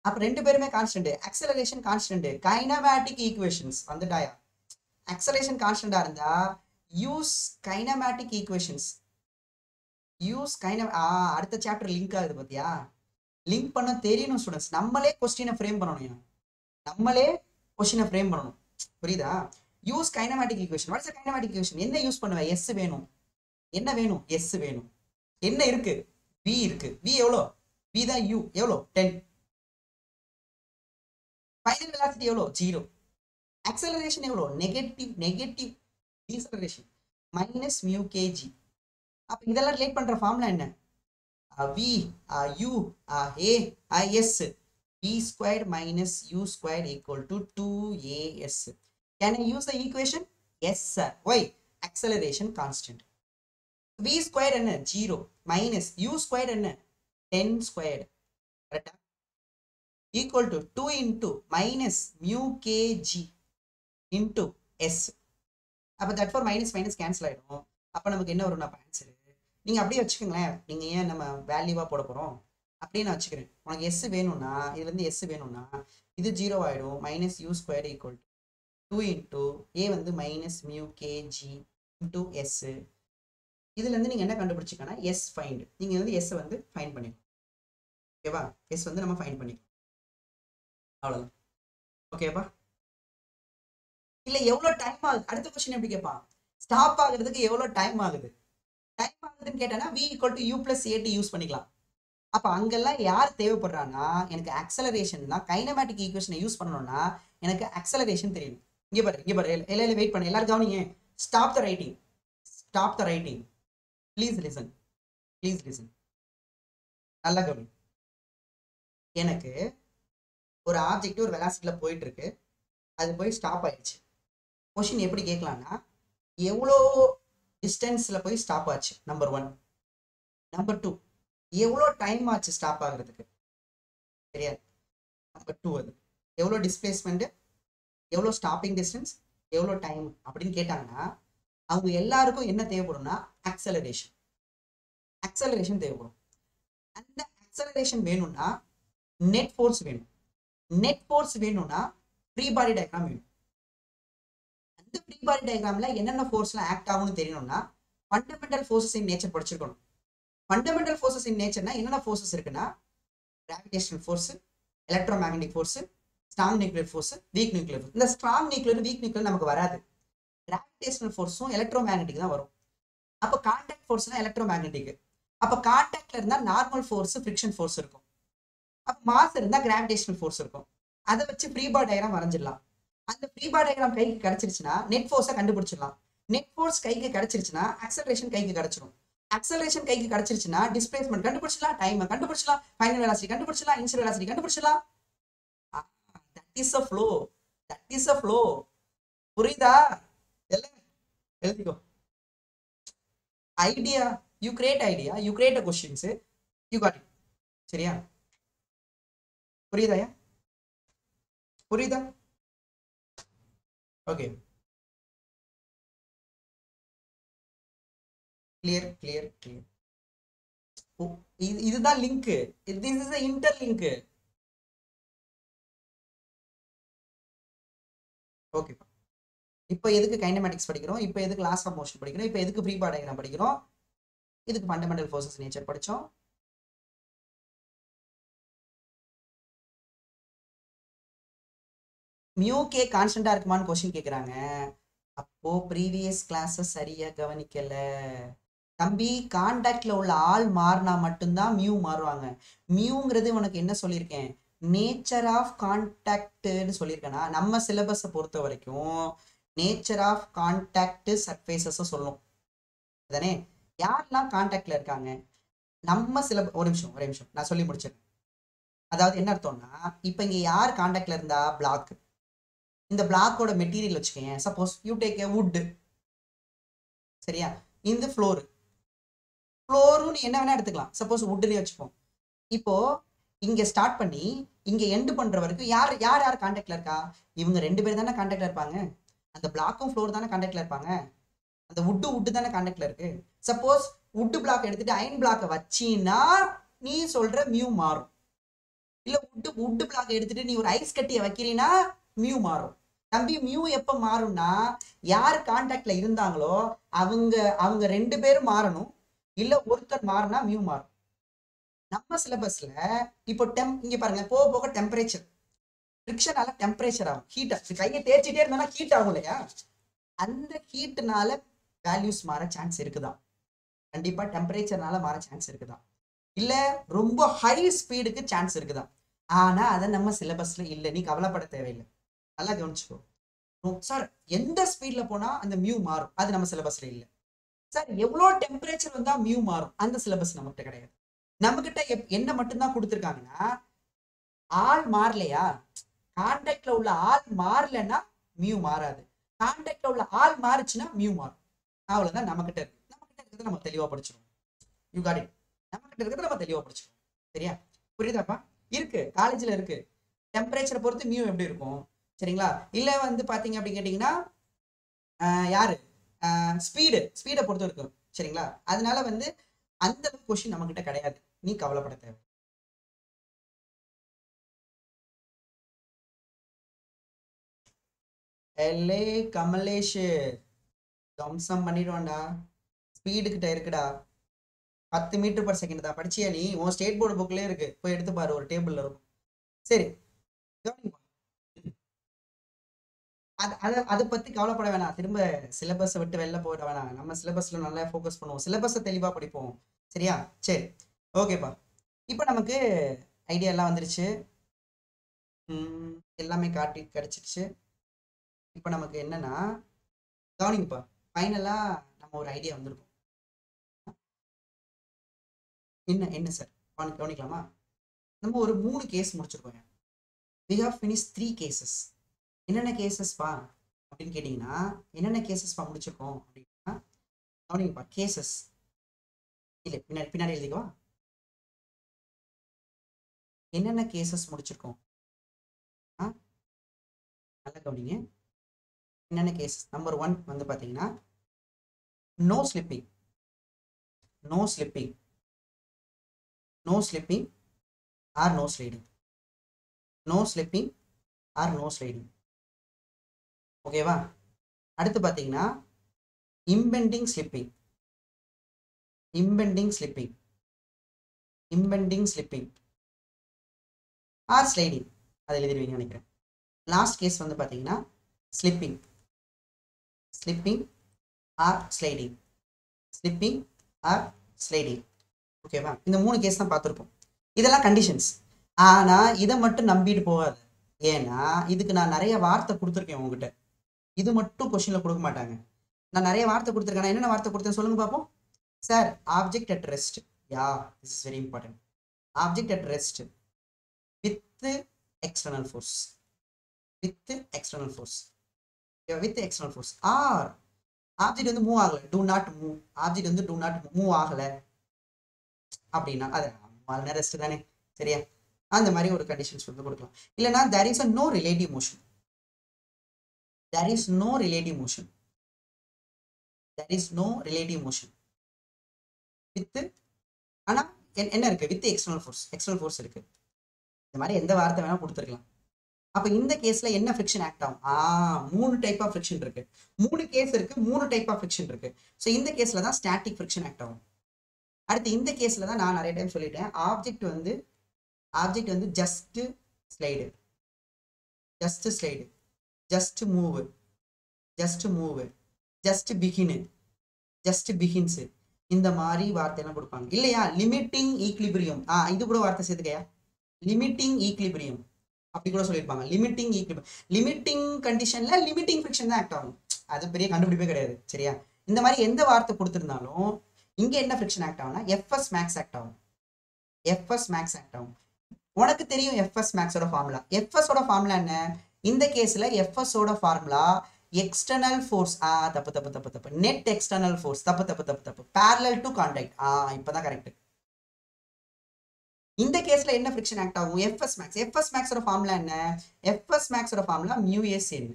அப்ப ரெண்டு பேருமே constant, acceleration constant. Kinematic equations வந்துட்டாயா? ஆக்சலரேஷன் கான்ஸ்டன்டா இருந்தா யூஸ் கைனமேட்டிக் ஈக்குவேஷன்ஸ். யூஸ் அடுத்த சாப்டர் லிங்க் ஆகுது பாத்தியா? லிங்க் பண்ண தெரியணும் ஸ்டூடெண்ட்ஸ். நம்மளே கொஸ்டினை ஃப்ரேம் பண்ணணும், நம்மளே கொஸ்டினை ஃப்ரேம் பண்ணணும், புரியுதா? Use kinematic equation. What's kinematic equation? என்ன யூஸ் பண்ணுவேன்? எஸ் வேணும். என்ன வேணும்? எஸ் வேணும். என்ன இருக்கு? வி இருக்கு. வி எவ்வளோ? வி தான் யூ. எவ்வளோ? 10. ஃபைனல் வெலாசிட்டி எவ்வளோ? 0. ஆக்சலரேஷன் எவ்வளோ? Negative deceleration minus mu KG. அப்ப இதெல்லாம் ரிலேட் பண்ற ஃபார்முலா என்ன? v u a s v squared minus u squared equal to 2as. Can I use the equation? Yes sir. Why? Acceleration constant. v squared என்ன? 0 minus u squared என்ன? 10 squared. Correct? Equal to 2 into minus mu kg into s. அப்ப that for minus minus cancel ஆயிடும். அப்ப நமக்கு என்ன வரும்? Answer நீங்க அப்படியே வச்சுக்கோங்களேன். நீங்க ஏன் நம்ம வேல்யூவா போட போறோம் அப்படியே நான் வச்சுக்கிறேன். உனக்கு எஸ் வேணும்னா இதுல இருந்து எஸ் வேணும்னா இது 0 ஆயிடும். Minus U square equal to 2 into A வந்து minus mu K G into S. இதுல இருந்து நீங்க என்ன கண்டுபிடிச்சிக்கன்னா எஸ் ஃபைண்ட். நீங்க வந்து எஸ் வந்து ஃபைண்ட் பண்ணிக்கலாம். ஓகேவா? எஸ் வந்து நம்ம ஃபைண்ட் பண்ணிக்கலாம், அவ்வளவுதான். ஓகேவா? இல்ல எவ்வளவு டைம் ஆகுது? அடுத்த கொஸ்டின் எப்படி கேட்பான்? ஸ்டாப் ஆகுறதுக்கு எவ்வளவு டைம் ஆகுது? டைம் ஆகுதுன்னு கேட்டேன்னா v equal to u plus at use பண்ணிக்கலாம். அப்ப அங்கெல்லாம் யார் தேவைப்படுறான்னா எனக்கு ஆக்சலரேஷன் தான். கைனமேட்டிக் ஈக்குவேஷனை யூஸ் பண்ணணும்னா எனக்கு ஆக்சலரேஷன் தெரியணும். இங்க பாரு எல்லாரும் வெயிட் பண்ண, எல்லாரும் கவனிங்க. Stop the writing, stop the writing. Please listen, please listen. நல்லா கவனி. எனக்கு ஒரு ஆப்ஜெக்ட் ஒரு வெலாசிட்டியில் போயிட்டு இருக்கு, அது போய் ஸ்டாப் ஆயிடுச்சு. கொஷின் எப்படி கேட்கலாம்னா, எவ்வளோ டிஸ்டன்ஸில் போய் ஸ்டாப் ஆச்சு, நம்பர் 1. நம்பர் 2, எவ்வளோ டைம் ஆச்சு ஸ்டாப் ஆகுறதுக்கு, தெரியாது. நம்பர் 2 அது எவ்வளோ டிஸ்பிளேஸ்மெண்ட், எவ்வளோ ஸ்டாப்பிங் டிஸ்டன்ஸ், எவ்வளோ டைம் அப்படின்னு கேட்டாங்கன்னா அவங்க எல்லாருக்கும் என்ன தேவைப்படும்னா ஆக்சலரேஷன். ஆக்சலரேஷன் தேவைப்படும். அந்த ஆக்சலரேஷன் வேணும்னா நெட் ஃபோர்ஸ் வேணும். நெட் ஃபோர்ஸ் வேணும்னா ஃப்ரீ பாடி டயக்ராம் வேணும். அந்த ஃப்ரீ பாடி டயக்ராம்ல என்னென்ன ஃபோர்ஸ்லாம் ஆக்ட் ஆகும்னு தெரியணும்னா ஃபண்டமெண்டல் ஃபோர்ஸஸ் இன் நேச்சர் படிச்சிருக்கணும். ஃபண்டமெண்டல் ஃபோர்ஸஸ் இன் நேச்சர்னா என்னென்ன ஃபோர்ஸஸ் இருக்குன்னா gravitational force, electro magnetic force, strong nuclear force, week nuclear force. இந்த ஸ்ட்ராங் நியூக்ளியர் வீக் நியூக்ளியர் நமக்கு வராது. கிராவிடேஷனல் ஃபோர்ஸும் எலக்ட்ரோ மேக்னெட்டிக் தான் வரும். அப்போ கான்டாக்ட் ஃபோர்ஸ்னா எலக்ட்ரோ மேக்னெட்டிக். அப்போ கான்டாக்ட்ல இருந்தா நார்மல் ஃபோர்ஸ், ஃப்ரிக்ஷன் ஃபோர்ஸ் இருக்கும். அப்போ மாஸ் இருந்தா கிராவிடேஷனல் ஃபோர்ஸ் இருக்கும். அதை வச்சு ஃப்ரீ பாடி டயக்ராம் வரைஞ்சிடலாம். அந்த ஃப்ரீ பாடி டயக்ராம் கைக்கு கிடைச்சிருச்சுன்னா நெட் ஃபோர்ஸை கண்டுபிடிச்சிடலாம். நெட் ஃபோர்ஸ் கைக்கு கிடைச்சிருச்சுன்னா ஆக்சலரேஷன் கைக்கு கிடைச்சிடும். ஆக்சலரேஷன் கைக்கு கிடைச்சிருச்சுன்னா டிஸ்பிளேஸ்மெண்ட் கண்டுபிடிச்சலாம், டைம் கண்டுபிடிச்சலாம், ஃபைனல் வெலாசிட்டி கண்டுபிடிச்சலாம், இனிஷியல் வெலாசிட்டி கண்டுபிடிச்சலாம். That is a flow. That is a flow. புரியுதா? எல்லாம் எழுதிக்கோ. Idea, you create idea, you create a questions, you got it. சரியா? புரியுதாயா? புரியுதா? Okay, clear clear clear. இதுதான் link. This is a interlink. Okay, இப்போ எதுக்கு கைனமேட்டிக்ஸ் படிக்கிறோம், இப்போ எதுக்கு லாஸ் ஆஃப் மோஷன் படிக்கிறோம், இப்போ எதுக்கு ஃப்ரீ பாடி டயக்ராம் படிக்கிறோம், இதுக்கு ஃபண்டமெண்டல் ஃபோர்ஸஸ் நேச்சர் படிச்சோம். மியூ கே கான்ஸ்டன்டா இருக்குமான்னு கொஸ்டின் கேட்குறாங்க. அப்போ ப்ரீவியஸ் கிளாஸஸ் சரியா கவனிக்கல தம்பி. கான்டாக்ட்ல உள்ள ஆள் மாறினா மட்டும்தான் மியூ மாறுவாங்க. மியூங்கிறது உனக்கு என்ன சொல்லியிருக்கேன், நேச்சர் ஆஃப் கான்டாக்ட்னு சொல்லியிருக்கேன்னா நம்ம சிலபஸை பொறுத்த வரைக்கும் நேச்சர் ஆஃப் கான்டாக்ட் சர்ஃபேசஸ் சொல்லணும் அதானே. யாரெல்லாம் கான்டாக்ட்ல இருக்காங்க நம்ம ஒரு நிமிஷம் நான் சொல்லி முடிச்சிருக்கேன். அதாவது என்ன அர்த்தம்னா, இப்போ இங்க யார் கான்டாக்ட்ல இருந்தா பிளாக், இந்த பிளாக்கோட மெட்டீரியல் வச்சுக்கோங்க. Suppose you take a would, சரியா, இந்த ஃப்ளோரு நீ என்ன வேணா எடுத்துக்கலாம். சப்போஸ் வுட்னே வச்சுப்போம். இப்போ இங்க ஸ்டார்ட் பண்ணி இங்க எண்டு பண்ற வரைக்கும் யார் யார் யார் கான்டாக்ட்ல இருக்கா, இவங்க 2 பேர் தானே கான்டாக்ட்ல இருப்பாங்க. அந்த பிளாக்கும் ஃப்ளோர் தானே கான்டாக்ட்ல இருப்பாங்க. அந்த வுட்டு தானே கான்டாக்ட்ல இருக்கு. சப்போஸ் வுட் பிளாக் எடுத்துட்டு அயன் பிளாக்கை வச்சின்னா நீ சொல்ற மியூ மாறும். இல்ல வுட் பிளாக் எடுத்துட்டு நீ ஒரு ஐஸ் கட்டியை வைக்கிறீன்னா மியூ மாறும். தம்பி மியூ எப்ப மாறும்னா யார் கான்டாக்ட்ல இருந்தாங்களோ அவங்க 2 பேரும் மாறணும். இல்ல ஒருத்தர் மாறினா மியூ மாறும். நம்ம சிலபஸ்ல இப்போ இங்க பாருங்க, போக போக டெம்பரேச்சர் ஃப்ரிக்ஷனால டெம்பரேச்சர் ஆகும், ஹீட். கையை தேய்ச்சிட்டே இருந்தா ஹீட் ஆகும் இல்லையா, அந்த ஹீட்னால வேல்யூஸ் மாற சான்ஸ் இருக்குதான். கண்டிப்பா டெம்பரேச்சர்னால மாற சான்ஸ் இருக்குதான். இல்ல ரொம்ப ஹை ஸ்பீடுக்கு சான்ஸ் இருக்குதான். ஆனா அதை நம்ம சிலபஸ்ல இல்ல, நீ கவலைப்பட தேவையில்லை. நல்லா கவனிச்சுக்கோ சார். எந்த ஸ்பீட்ல போனா அந்த மியூ மாறும், அது நம்ம சிலபஸ்ல இல்ல. சார் எவ்வளோ டெம்பரேச்சர் வந்தா மியூ மாறும், அந்த சிலபஸ் நம்மகிட்ட கிடையாது. நம்ம கிட்ட என்ன மட்டும்தான் கொடுத்துருக்காங்கன்னா, ஆள் மாறலையா, கான்டாக்ட்ல உள்ள ஆள் மாறலன்னா மியூ மாறாது, கான்டாக்ட்ல உள்ள ஆள் மாறுச்சுன்னா மியூ மாறும். அவ்வளவுதான் நம்ம கிட்ட இருக்கு. நம்ம கிட்ட இருக்கிறத நம்ம தெளிவா படிச்சிருவோம். You got it. நம்ம கிட்ட இருக்கிறத நம்ம தெளிவா படிச்சிருவோம். சரியா? புரியுதாப்பா? இருக்கு, காலேஜ்ல இருக்கு. டெம்பரேச்சரை பொறுத்து மியூ எப்படி இருக்கும், சரிங்களா? இல்ல வந்து பாத்தீங்க அப்படின்னு கேட்டீங்கன்னா யாரு ஸ்பீடை பொறுத்து இருக்கும், சரிங்களா? அதனால வந்து அந்த கொஸ்டின் நம்ம கிட்ட கிடையாது, நீ கவலைப்பட தேவை. எல்லே கமலேஷ் தம்சம் பண்ணிடுவான்டா. ஸ்பீடு கிட்ட இருக்குடா, 10 மீட்டர் பர் செகண்ட் தான். படிச்சியா நீ? உன் ஸ்டேட் போர்டு புக்லயே இருக்கு, போய் எடுத்து பாரு, ஒரு டேபிள்ல இருக்கும். சரி, அதை பத்தி கவலைப்பட வேணாம். திரும்ப சிலபஸை விட்டு வெளில போயிட வேணாம். நம்ம சிலபஸ்ல நல்லா ஃபோக்கஸ் பண்ணுவோம், சிலபஸை தெளிவா படிப்போம். சரியா? சரி, ஓகேப்பா. இப்போ நமக்கு ஐடியா எல்லாம் வந்துருச்சு, எல்லாமே கிடைச்சிருச்சு. இப்போ நமக்கு என்னன்னா, கவனிங்கப்பா, ஃபைனலா நம்ம ஒரு ஐடியா வந்திருக்கும். என்ன சார் கவனிக்கலாமா? நம்ம ஒரு 3 கேஸ் முடிச்சிருக்கோம். we have finished 3 cases. என்னென்ன கேசஸ் பா அப்படின்னு கேட்டிங்கன்னா என்னென்ன கேசஸ் பா முடிச்சிருக்கோம் அப்படின்னா கவனிங்கப்பா கேசஸ் இல்லை பின்னாடி எழுதிக்கவா என்னென்ன கேசஸ் முடிச்சிருக்கோம் நல்லா கவனிங்க என்னென்ன கேசஸ். நம்பர் 1 வந்து பார்த்தீங்கன்னா no slipping or no sliding. No slipping or no sliding. ஓகேவா? அடுத்து பார்த்தீங்கன்னா இம்பெண்டிங் ஸ்லிப்பிங் ஆர் ஸ்லைடிங். அதை எழுதிடுவீங்க நினைக்கிறேன். லாஸ்ட் கேஸ் வந்து பார்த்தீங்கன்னா ஸ்லிப்பிங் ஆர் ஸ்லைடிங். ஓகேவா? இந்த 3 கேஸ் தான் பார்த்துருப்போம். இதெல்லாம் கண்டிஷன்ஸ். ஆனால் இதை மட்டும் நம்பிட்டு போகாது. ஏன்னா இதுக்கு நான் நிறைய வார்த்தை கொடுத்துருக்கேன் உங்ககிட்ட. இது மட்டும் கொஸ்டினில் கொடுக்க மாட்டாங்க. நான் நிறைய வார்த்தை கொடுத்துருக்கேன். என்னென்ன வார்த்தை கொடுத்தேன் சொல்லுங்க பார்ப்போம். Sir object at rest. Yeah, this is very important. Object at rest with external force. Or object வந்து மூவ் ஆகலை. டூ நாட் மூவ் ஆகலை அப்படின்னா அது ரெஸ்ட் தானே. சரியா? அந்த மாதிரி ஒரு கண்டிஷன்ஸ் வந்து கொடுக்கலாம். இல்லைன்னா there is no relative motion with ஆனா என்ன இருக்கு? வித் எக்ஸ்டர்னல் ஃபோர்ஸ் இருக்கு. இந்த மாதிரி எந்த வார்த்தை வேணா கொடுத்துருக்கலாம். அப்ப இந்த கேஸ்ல என்ன ஃபிரிக்ஷன் ஆக்ட் ஆகும்? 3 டைப் ஆஃப் ஃபிரிக்ஷன் இருக்கு. 3 கேஸ் இருக்கு, 3 டைப் ஆஃப் ஃபிரிக்ஷன் இருக்கு. ஸோ இந்த கேஸ்ல தான் ஸ்டாட்டிக் ஃபிரிக்ஷன் ஆக்ட் ஆகும். அடுத்து இந்த கேஸ்ல தான் நான் நிறைய டைம் சொல்லிட்டேன், ஆப்ஜெக்ட் வந்து just slide, just move, just begins, இந்த மாதிரி வார்த்தையெல்லாம் கொடுப்பாங்க இல்லையா? லிமிட்டிங் ஈக்லிபிரியம், இது கூட வார்த்தை சேர்த்துக்கையா, லிமிட்டிங் ஈக்லிபிரியம் அப்படி கூட சொல்லியிருப்பாங்க. லிமிட்டிங் கண்டிஷன்ல லிமிட்டிங் ஃபிரிக்ஷன் தான் ஆக்ட் ஆகும். அது பெரிய கண்டுபிடிப்பே கிடையாது. சரியா? இந்த மாதிரி எந்த வார்த்தை கொடுத்துருந்தாலும் இங்க என்ன ஃபிரிக்ஷன் ஆக்ட் ஆகும்னா எஃப்எஸ் மேக்ஸ் ஆக்ட் ஆகும். உனக்கு தெரியும் எஃப்எஸ் மேக்ஸோட ஃபார்முலா. எஃப்எஸோட ஃபார்முலா என்ன? இந்த கேஸ்ல எஃப்எஸோட ஃபார்முலா எக்ஸ்டர்னல் ஃபோர்ஸ். தப்பு. Net external force. தப்பு. parallel to contact. இப்பதான் கரெக்ட். இந்த கேஸ்ல என்ன ஃபிரிக்ஷன் ஆக்ட் ஆகும்? எஃப்எஸ் மேக்ஸோட ஃபார்முலா என்ன? எஃப்எஸ் மேக்ஸோட ஃபார்முலா μsn.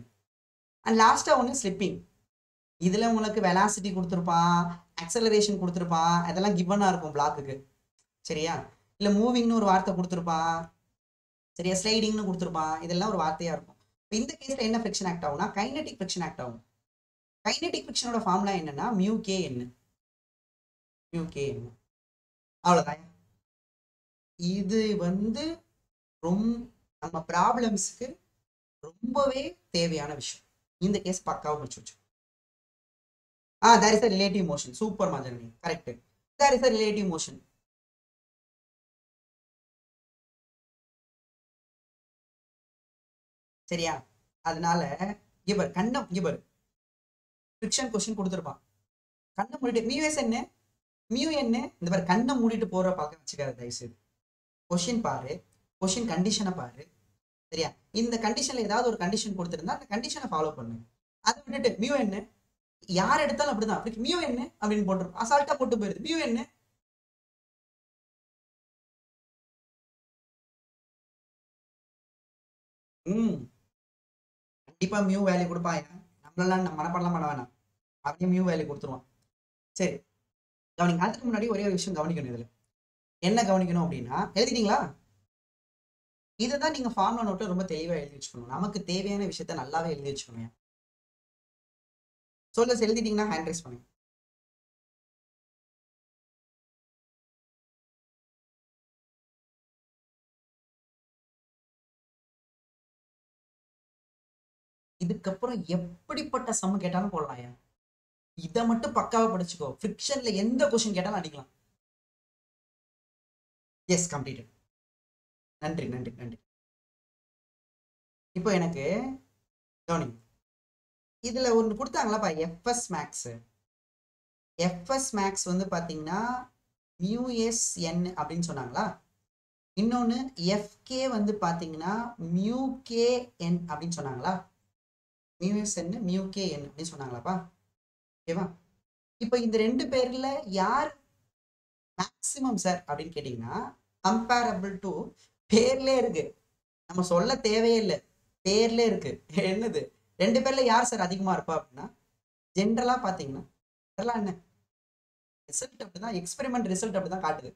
அண்ட் லாஸ்டா ஒன்று ஸ்லிப்பிங். இதுல உங்களுக்கு வெலாசிட்டி கொடுத்துருப்பான், ஆக்சலரேஷன் கொடுத்துருப்பான், அதெல்லாம் கிவனா இருக்கும் பிளாக்குக்கு. சரியா? இல்ல மூவிங்னு ஒரு வார்த்தை கொடுத்துருப்பான். சரியா? ஸ்லைடிங்னு கொடுத்துருப்பான். இதெல்லாம் ஒரு வார்த்தையா இருக்கும். இந்த கேஸ்ல என்ன ஃபிரிக்ஷன் ஆக்ட் ஆகும்னா கைனெட்டிக் ஃபிரிக்ஷன் ஆக்ட் ஆகும். கைனெட்டிக் ஃபிரிக்ஷனோட ஃபார்முலா என்னன்னா μkn. அவ்வளவுதான். இது வந்து நம்ம ப்ராப்ளம்ஸ்க்கு ரொம்பவே தேவையான விஷயம். இந்த கேஸ் பக்காவா முடிச்சு வச்சு. there is a relative motion. Super மாஜனி, correct. there is a relative motion. சரியா? அதனால இவர் இவர் ஃபிரிக்ஷன் கொஸ்டின் கொடுத்துருப்பான். கண்ணை மூடிட்டு மியூ என்ன இந்த மாதிரி கண்ணை மூடிட்டு போற பழக்கம் வச்சுக்காது தயவுசெய்து. கொஸ்டின் பாரு, கொஸ்டின் கண்டிஷனை பாரு. சரியா? இந்த கண்டிஷன்ல ஏதாவது ஒரு கண்டிஷன் கொடுத்துருந்தா அந்த கண்டிஷனை ஃபாலோ பண்ணு. அதை விட்டுட்டு மியூ என்ன, யார் எடுத்தாலும் அப்படிதான், அப்படி மியூ என்ன அப்படின்னு போட்டுரும், அசால்ட்டா போட்டு போயிருது மியூ என்ன. கண்டிப்பா மியூ வேல்யூ கொடுப்பான். நம்மளெல்லாம் மனப்பாடலாம் பண்ண வேணாம், அப்படியே மியூ வேல்யூ கொடுத்துருவான். சரி கவனிங்க. அதுக்கு முன்னாடி ஒரே ஒரு விஷயம் கவனிக்கணும். இதுல என்ன கவனிக்கணும் அப்படின்னா, எழுதிட்டீங்களா? இதுதான் நீங்க ஃபார்முலா நோட்டை ரொம்ப தெளிவா எழுதி வச்சுக்கணும். நமக்கு தேவையான விஷயத்த நல்லாவே எழுதி வச்சுக்கணும். சொல்ல எழுதிட்டீங்கன்னா ஹேண்ட் ரைஸ் பண்ணுங்க. இதுக்கப்புறம் எப்படிப்பட்ட சம் கேட்டாலும் போடலாம். இதை மட்டும் பக்காவா படிச்சுக்கோ. ஃபிரிக்ஷன்ல எந்த கொஸ்டின் கேட்டாலும் அடிக்கலாம். Yes, completed. நன்றி. இப்போ எனக்கு கவனி, இதுல ஒன்று கொடுத்தாங்களாப்பா, எஃப்எஸ் மேக்ஸ் வந்து பாத்தீங்கன்னா μsn அப்படின்னு சொன்னாங்களா? இன்னொன்னு எஃப்கே வந்து பாத்தீங்கன்னா மியூகேஎன் அப்படின்னு சொன்னாங்களா? மியூஎஸ்என் மியூகேஎன் அப்படின்னு சொன்னாங்களாப்பா? ஓகேவா? இப்போ இந்த ரெண்டு பேர்ல யார் மேக்சிமம் சார் அப்படின்னு கேட்டீங்கன்னா கம்பேரபிள் டு பேர்ல இருக்கு, நம்ம சொல்ல தேவையே இல்லை, பேர்ல இருக்கு. என்னது ரெண்டு பேர்ல யார் சார் அதிகமா இருப்பா அப்படின்னா ஜென்ரலா பாத்தீங்கன்னா என்ன ரிசல்ட் அப்படிதான், எக்ஸ்பெரிமெண்ட் ரிசல்ட் அப்படிதான் காட்டுது.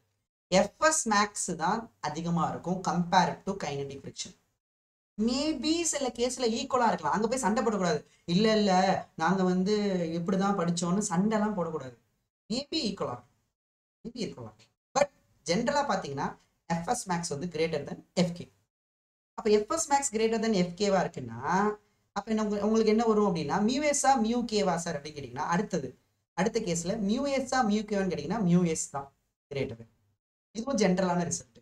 எஃப்எஸ் மேக்ஸ் தான் அதிகமா இருக்கும் compared to kinetic friction. Maybe சில கேஸ்ல ஈக்குவலா இருக்கலாம், அங்க போய் சண்டை போடக்கூடாது. இல்ல இல்ல நாங்க வந்து இப்படிதான் படிச்சோம்னு சண்டை எல்லாம் போடக்கூடாது. மேபி ஈக்குவலா, மேபி இருக்கலாம். பட் ஜென்ரலா பாத்தீங்கன்னா எஃப்எஸ் மேக்ஸ் வந்து கிரேட்டர் தென் எஃப்கே. அப்ப எஃப்எஸ் மேக்ஸ் கிரேட்டர் தென் எஃப்கேவா இருக்குன்னா அப்ப என்ன உங்களுக்கு என்ன வரும் அப்படின்னா மியூஎஸ்ஆ மியூகேவா சார் அப்படின்னு கேட்டீங்கன்னா அடுத்த கேஸ்ல மியூஎஸ்ஆ மியூகேவான்னு கேட்டீங்கன்னா மியூஎஸ் தான் கிரேட்டர். இதுவும் ஜென்ரலான ரிசல்ட்.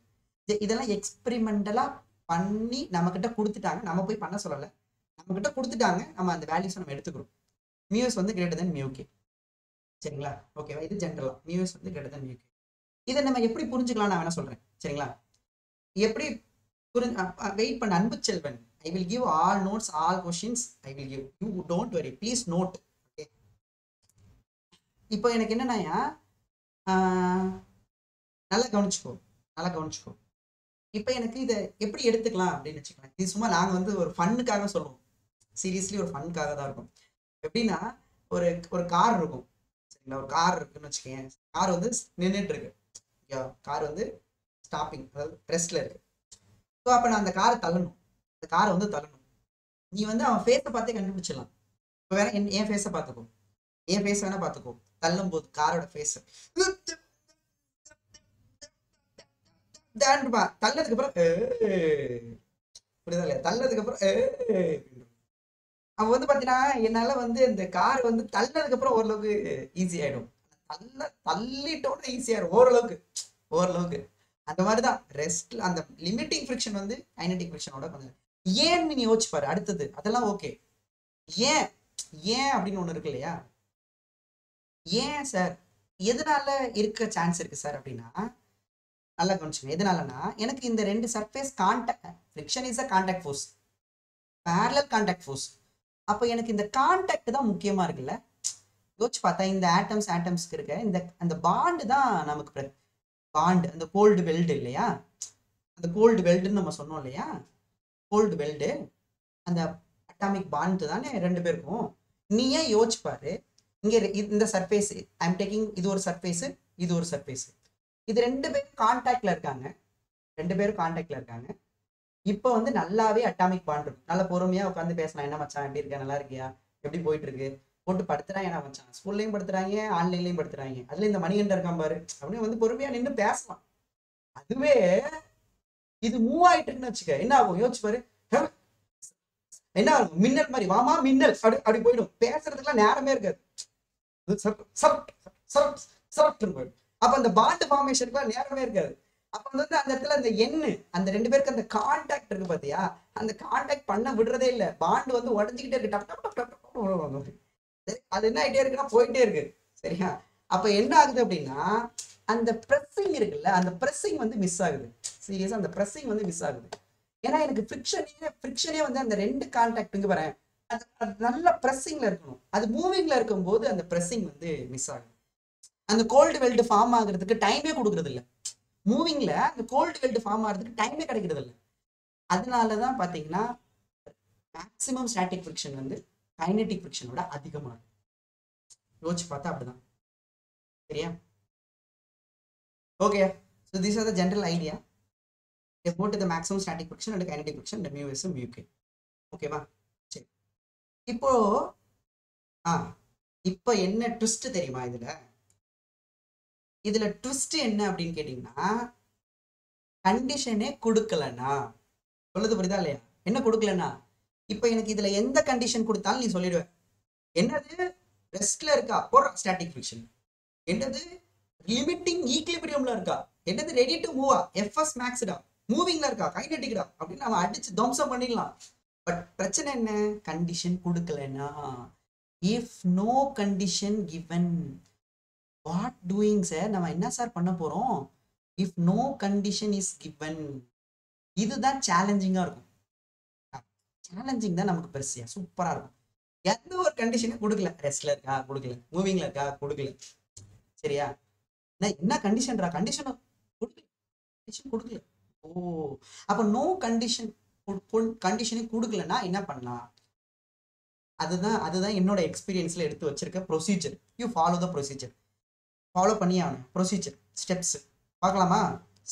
இதெல்லாம் எக்ஸ்பெரிமெண்டலா பண்ணி நம்ம கிட்ட கொடுத்துட்டாங்க, நம்ம போய் பண்ண சொல்லலை, நம்ம கிட்ட கொடுத்துட்டாங்க, நம்ம அந்த வேல்யூஸ் நம்ம எடுத்துக்கிறோம். மியூஎஸ் வந்து கிரேட்டர் தென் மியூகே. சரிங்களா? ஓகேவா? இது ஜென்ரலா மியூஎஸ் வந்து கிரேட்டர் தென் மியூகே. இதை நம்ம எப்படி புரிஞ்சுக்கலாம் நான் வேணா சொல்றேன். சரிங்களா? எப்படி வெயிட் பண்ண அன்பு Selvan. I will give all notes, all questions I will give. You don't worry, please note. Okay. இப்போ எனக்கு என்னன்னா நல்லா கவனிச்சுக்கோ. இப்போ எனக்கு இதை எப்படி எடுத்துக்கலாம் அப்படின்னு வச்சுக்கலாம். இது சும்மா நாங்கள் வந்து ஒரு ஃபன்னுக்காக சொல்லுவோம், சீரியஸ்லி ஒரு ஃபன்னுக்காக தான் இருக்கும். எப்படின்னா ஒரு கார் இருக்கும். சரிங்களா? ஒரு கார் இருக்குன்னு வச்சுக்கேன். கார் வந்து நின்றுட்டு இருக்கு. கார் வந்து ஸ்டாப்பிங், அதாவது ரெஸ்ட்ல இருக்கு. ஸோ அப்போ நான் அந்த காரை தள்ளணும். அந்த காரை வந்து தள்ளணும். நீ வந்து அவன் ஃபேஸை பார்த்தே கண்டுபிடிச்சிடலாம். இப்போ வேணா என் ஃபேஸை பார்த்துக்கோ, என் ஃபேஸ் வேணா பார்த்துக்கோ. தள்ளும் போது காரோட ஃபேஸ் தள்ளதுக்கு அப்புறம் புரியுதா இல்லையா? தள்ளதுக்கு அப்புறம் அவன் வந்து பாத்தீங்கன்னா என்னால வந்து இந்த கார் வந்து தள்ளதுக்கு அப்புறம் ஓரளவுக்கு ஈஸி ஆயிடும். தள்ளிட்டோட ஈஸியாயிடும் ஓரளவுக்கு. அந்த மாதிரிதான் ரெஸ்ட்ல அந்த லிமிட்டிங் ஃபிரிக்ஷன் வந்து கைனடிக் ஃபிரிக்ஷனோட கொஞ்சம் ஏன்னு நீ யோசிச்சு பாரு. அடுத்தது அதெல்லாம் ஓகே, ஏன் அப்படின்னு ஒண்ணு இருக்கு இல்லையா? ஏன் சார் எதனால இருக்க சான்ஸ் இருக்கு சார் அப்படின்னா நல்லா கவனிச்சுங்க. எதனாலனா எனக்கு இந்த ரெண்டு surface contact, friction is a contact force, parallel contact force. அப்போ எனக்கு இந்த கான்டாக்ட் தான் முக்கியமா இருக்குல்ல. யோசிச்சு பார்த்தா இந்த ஆட்டம்ஸ்க்கு இருக்க இந்த அந்த பாண்டு தான் நமக்கு பாண்டு, அந்த கோல்டு வெல்டு இல்லையா? அந்த கோல்டு வெல்டுன்னு நம்ம சொன்னோம் இல்லையா? கோல்டு வெல்டு அந்த அட்டாமிக் பாண்டு தானே ரெண்டு பேருக்கும். நீ ஏன் யோசிச்சு பாரு, இங்க இந்த சர்ஃபேஸ் ஐ எம் டேக்கிங், இது ஒரு சர்ஃபேஸ், இது ஒரு சர்ஃபேஸ். இது ரெண்டு பேரும் கான்டாக்ட்ல இருக்காங்க. இப்போ வந்து நல்லாவே அட்டாமிக் பாண்ட் இருக்கும். நல்ல பொறுமையா உட்காந்து பேசலாம். என்ன மச்சான் எப்படி இருக்க, நல்லா இருக்கியா, எப்படி போயிட்டு இருக்கு, போட்டு படுத்துறாங்க. என்ன மச்சான் ஸ்கூல்லையும் படுத்துறாங்க, ஆன்லைன்லயும் படுத்துறாங்க. அதுல இந்த மணிகண்ட இருக்கான் பாரு அப்படின்னு வந்து பொறுமையா நின்று பேசலாம். அதுவே இது மூவ் ஆயிட்டு இருக்குன்னு வச்சுக்க, என்ன ஆகும் யோசிச்சு பாரு. என்ன ஆகும்? மின்னல் மாதிரி வாமா மின்னல் அப்படி போயிடும். பேசுறதுக்குலாம் நேரமே இருக்காது. போயிடும். அப்ப அந்த பாண்ட் ஃபார்மேஷனுக்குலாம் நேரமே இருக்காது. அப்ப வந்து அந்த இடத்துல அந்த எண்ணு அந்த ரெண்டு பேருக்கு அந்த கான்டாக்ட் இருக்கு பாத்தியா, அந்த கான்டாக்ட் பண்ண விடுறதே இல்லை. பாண்ட் வந்து உடஞ்சிக்கிட்டே இருக்கு. அது என்ன ஆகிட்டே இருக்குன்னா போயிட்டே இருக்கு. சரியா? அப்ப என்ன ஆகுது அப்படின்னா அந்த பிரஸிங் இருக்குல்ல, அந்த பிரஸிங் வந்து மிஸ் ஆகுது. சீரியஸா அந்த பிரஸிங் வந்து மிஸ் ஆகுது. ஏன்னா எனக்கு ஃபிரிக்ஷனே வந்து அந்த ரெண்டு கான்டாக்டுங்க வரேன் அது நல்ல பிரஸிங்ல இருக்கணும். அது மூவிங்ல இருக்கும்போது அந்த பிரஸிங் வந்து மிஸ் ஆகுது. அந்த கோல்டு வெல்டு ஃபார்ம் ஆகுறதுக்கு டைமே கொடுக்கறது இல்லை. மூவிங்ல அந்த கோல்டு வெல்டு ஃபார்ம் ஆகிறதுக்கு டைமே கிடைக்கிறது இல்லை. அதனாலதான் பாத்தீங்கன்னா மேக்சிமம் ஸ்டாட்டிக் ஃபிரிக்ஷன் வந்து கைனடிக் ஃபிரிக்ஷனோட அதிகமா இருக்கும். யோசிச்சு பார்த்தா அப்படிதான். சரியா? Okay, so these are the general idea about the maximum static friction and kinetic friction and mu s mu k. ஓகேவா? சரி, இப்போ என்ன ட்விஸ்ட் தெரியுமா? இதுல ட்விஸ்ட் என்ன அப்படின்னு கேட்டீங்கன்னா கண்டிஷனே கொடுக்கலன்னா, சொல்லுது புரியுதா இல்லையா? என்ன கொடுக்கலன்னா இப்போ எனக்கு இதுல எந்த கண்டிஷன் கொடுத்தாலும் நீ சொல்லிடுவ. என்னது ரெஸ்ட்ல இருக்கா போற ஸ்டாட்டிக் ஃபிரிக்ஷன், என்னது லிமிட்டிங் ஈக்லிபிரியம்ல இருக்கா, என்னது ரெடி டு மூவா எஃப்எஸ் மேக்ஸ்டா, மூவிங்ல இருக்கா, கைனடிக்டா அப்படின்னு நம்ம அடிச்சு தம்சம் பண்ணிடலாம். பட் பிரச்சனை என்ன? கண்டிஷன் கொடுக்கலன்னா. If no condition given what doing sir, நம்ம என்ன சார் பண்ண போறோம்? If no condition is given. இதுதான் சேலஞ்சிங்கா இருக்கும். சேலஞ்சிங் தான் நமக்கு பெருசியா சூப்பரா இருக்கும். எந்த ஒரு கண்டிஷனும் கொடுக்கல, ரெஸ்ட்ல இருக்கா கொடுக்கல, மூவிங்ல இருக்கா கொடுக்கல, சரியா? என்ன கண்டிஷன்ரா, கண்டிஷன் கொடுக்கல. ஓ, அப்ப நோ கண்டிஷன், கண்டிஷனே கொடுக்கலன்னா என்ன பண்ணலாம்? அதுதான் என்னோட எக்ஸ்பீரியன்ஸ்ல எடுத்து வச்சிருக்க procedure. You follow the procedure. Follow பண்ணி ஆகணும். ப்ரொசீஜர், ஸ்டெப்ஸ் பார்க்கலாமா?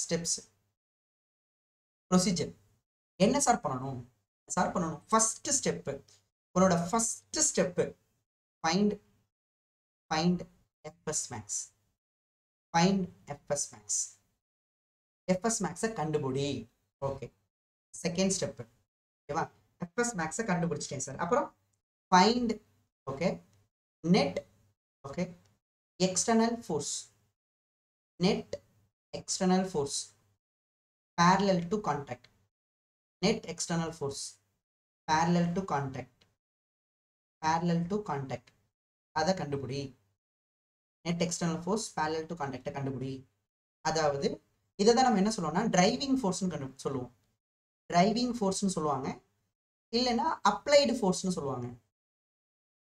ஸ்டெப்ஸ், ப்ரொசீஜர் என்ன சார் பண்ணணும்? ஃபர்ஸ்ட் ஸ்டெப்பு, உன்னோட first step find F S max. எஃப்எஸ் மேக்ஸை கண்டுபிடி. Okay, second step. ஓகேவா? எஃப்எஸ் மேக்ஸை கண்டுபிடிச்சிட்டேன் சார். அப்புறம் find, okay, net, okay, external force. Net external force parallel to contact. Net external force parallel to contact. அதை கண்டுபிடி. Net external force parallel to contact கண்டுபிடி. அதாவது இதை தான் நம்ம என்ன சொல்லுவோம்னா டிரைவிங் ஃபோர்ஸ்னு சொல்லுவோம். டிரைவிங் ஃபோர்ஸ்னு சொல்லுவாங்க, இல்லைன்னா அப்ளைடு ஃபோர்ஸ்னு சொல்லுவாங்க.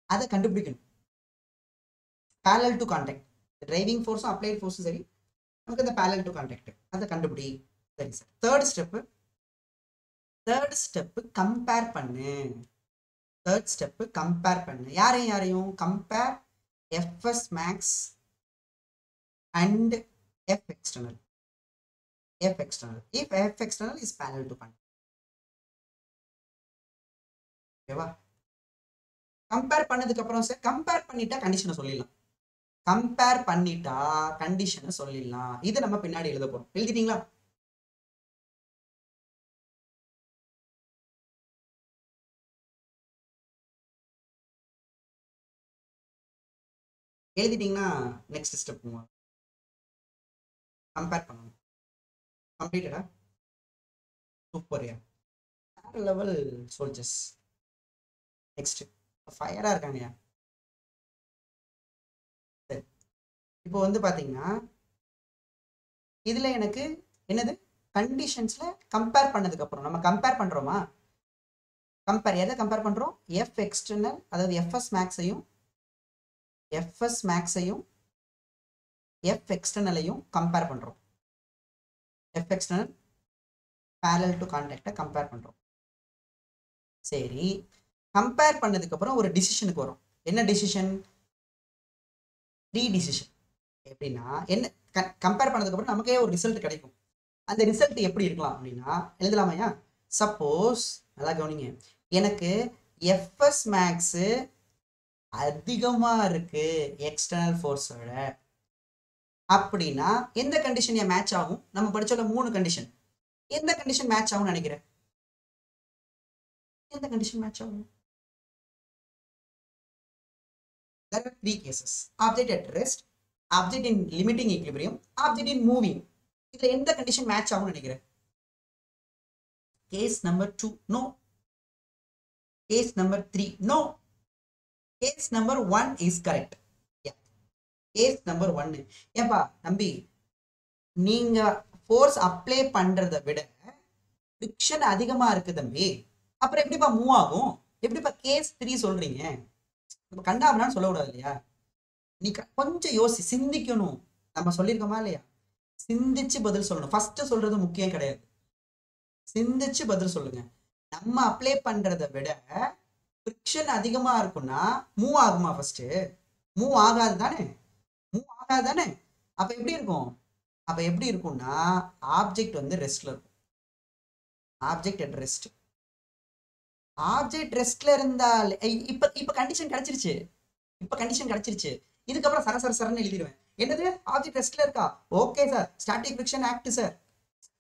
அதை கண்டுபிடிக்கணும். parallel to contact, டிரைவிங் ஃபோர்ஸும் அப்ளைடு ஃபோர்ஸும் சரி, நமக்கு இந்த parallel to contact அதை கண்டுபிடி. சரி சார். தேர்ட் ஸ்டெப்பு கம்பேர் பண்ணு. யாரையும் compare FS max and F external. if f external is parallel to contact. ஓகேவா? கம்பேர் பண்ணதுக்கு அப்புறம் சார் கம்பேர் பண்ணிட்டா கண்டிஷனை சொல்லிடலாம். இது நம்ம பின்னாடி எழுத போறோம். எழுதிட்டீங்களா? எழுதிட்டீங்கன்னா நெக்ஸ்ட் ஸ்டெப் கம்பேர் பண்ணணும். கம்ப்ளீட்டடா? சூப்பர்யா, வேற லெவல் சோல்ஜர்ஸ். நெக்ஸ்ட் ஃபயரா இருக்காங்கயா. சரி, இப்போ வந்து பாத்தீங்கன்னா இதுல எனக்கு என்னது கண்டிஷன்ஸ்ல கம்பேர் பண்ணதுக்கு அப்புறம் நம்ம கம்பேர் பண்றோமா? எதை கம்பேர் பண்றோம்? எஃப் எக்ஸ்டர்னல், அதாவது எஃப்எஸ் மேக்ஸையும் எஃப் எக்ஸ்டர்னலையும் கம்பேர் பண்றோம். F external parallel to contact compare பண்றோம். சரி, கம்பேர் பண்ணதுக்கு அப்புறம் ஒரு டிசிஷனுக்கு வரும். என்ன டிசிஷன்? டிசிஷன். எப்படின்னா என்ன, கம்பேர் பண்ணதுக்கு அப்புறம் நமக்கே ஒரு ரிசல்ட் கிடைக்கும். அந்த ரிசல்ட் எப்படி இருக்கலாம் அப்படின்னா எழுதலாமையா? சப்போஸ் நல்லா கவனிங்க, எனக்கு எஃப்எஸ் மேக்ஸ் அதிகமா இருக்கு எக்ஸ்டர்னல் ஃபோர்ஸோட அப்படின்னா எந்த கண்டிஷன் மேட்ச் ஆகும்? நம்ம படிச்சோம்ல 3 கண்டிஷன். எந்த கண்டிஷன் மேட்ச் ஆகும்னு நினைக்கிறேன்? எந்த கண்டிஷன் மேட்ச் ஆகும்? There are 3 cases. Object at rest, object in limiting equilibrium, object in moving. இதுல எந்த கண்டிஷன் மேட்ச் ஆகும்னு நினைக்கிறேன்? Case number 2, no. Case number 3, no. Case number 1 is correct. Yeah. Case number 1. ஏப்பா தம்பி, நீங்க ஃபோர்ஸ் அப்ளை பண்றதை விட ஃபிரிக்ஷன் அதிகமா இருக்கு தம்பி, அப்புறம் எப்படிப்பா மூவ் ஆகும்? எப்படிப்பா கேஸ் 3 சொல்றீங்க? கண்டாபனான்னு சொல்லக்கூடாது இல்லையா? நீ கொஞ்சம் சிந்திக்கணும். நம்ம சொல்லியிருக்கோமா இல்லையா? சிந்திச்சு பதில் சொல்லணும். ஃபர்ஸ்ட் சொல்றது முக்கியம் கிடையாது, சிந்திச்சு பதில் சொல்லுங்க. நம்ம அப்ளை பண்றதை விட ஃபிரிக்ஷன் அதிகமா இருக்குன்னா மூவ் ஆகுமா? ஃபர்ஸ்ட் மூவ் ஆகாது தானே? அப்ப எப்படி இருக்கும்னா ஆப்ஜெக்ட் வந்து ரெஸ்ட்ல இருக்கும். Object at rest. ஆப்ஜெக்ட் ரெஸ்ட்ல இருந்தால் இப்ப கண்டிஷன் கிடைச்சிருச்சு. இதுக்கப்புறம் சரன்னு எழுதிடுவேன். என்னது? ஆப்ஜெக்ட் ரெஸ்ட்ல இருக்கா? Okay sir, static friction act sir.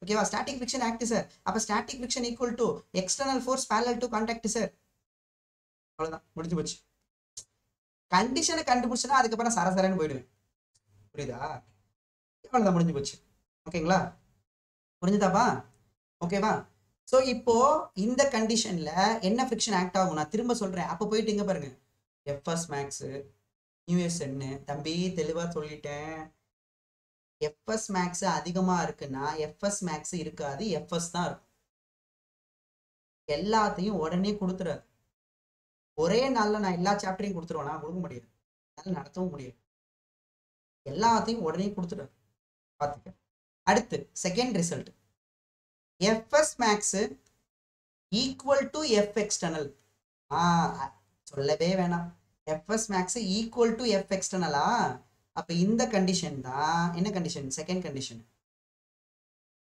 ஓகேவா? Static friction act sir. அப்ப static friction equal to external force parallel to contact sir. அவ்வளவுதான், முடிஞ்சு போச்சு. கண்டிஷனை கண்டுபிடிச்சனா அதுக்கப்புறம் சரன்னு போயிடுவேன். புரியுதா? அவ்வளவுதான், முடிஞ்சு போச்சு. ஓகேங்களா? புரிஞ்சுதாப்பா? ஓகேவா? ஸோ இப்போ இந்த கண்டிஷன்ல என்ன ஃபிரிக்ஷன் ஆக்ட் ஆகும் நான் திரும்ப சொல்றேன். அப்போ போயிட்டு இங்க பாருங்க, எஃப்எஸ் மேக்ஸ் யூஎஸ்என்னு. தம்பி தெளிவா சொல்லிட்டேன், எஃப்எஸ் மேக்ஸ் அதிகமா இருக்குன்னா எஃப்எஸ் மேக்ஸ் இருக்காது, எஃப்எஸ் தான் இருக்கும். எல்லாத்தையும் உடனே கொடுத்துறாது. ஒரே நாள்ல நான் எல்லா சாப்டரையும் கொடுத்துருவேனா? கொடுக்க முடியாது, அதனால நடத்தவும் முடியாது. எல்லாத்தையும் உடனே கொடுத்துறாரு, பார்த்துக்க. அடுத்து second result, F S max equal to F external. சொல்லவே வேணாம், F S max equal to F எக்ஸ்டர்னலா? அப்ப இந்த கண்டிஷன் தான் என்ன கண்டிஷன்? Second condition.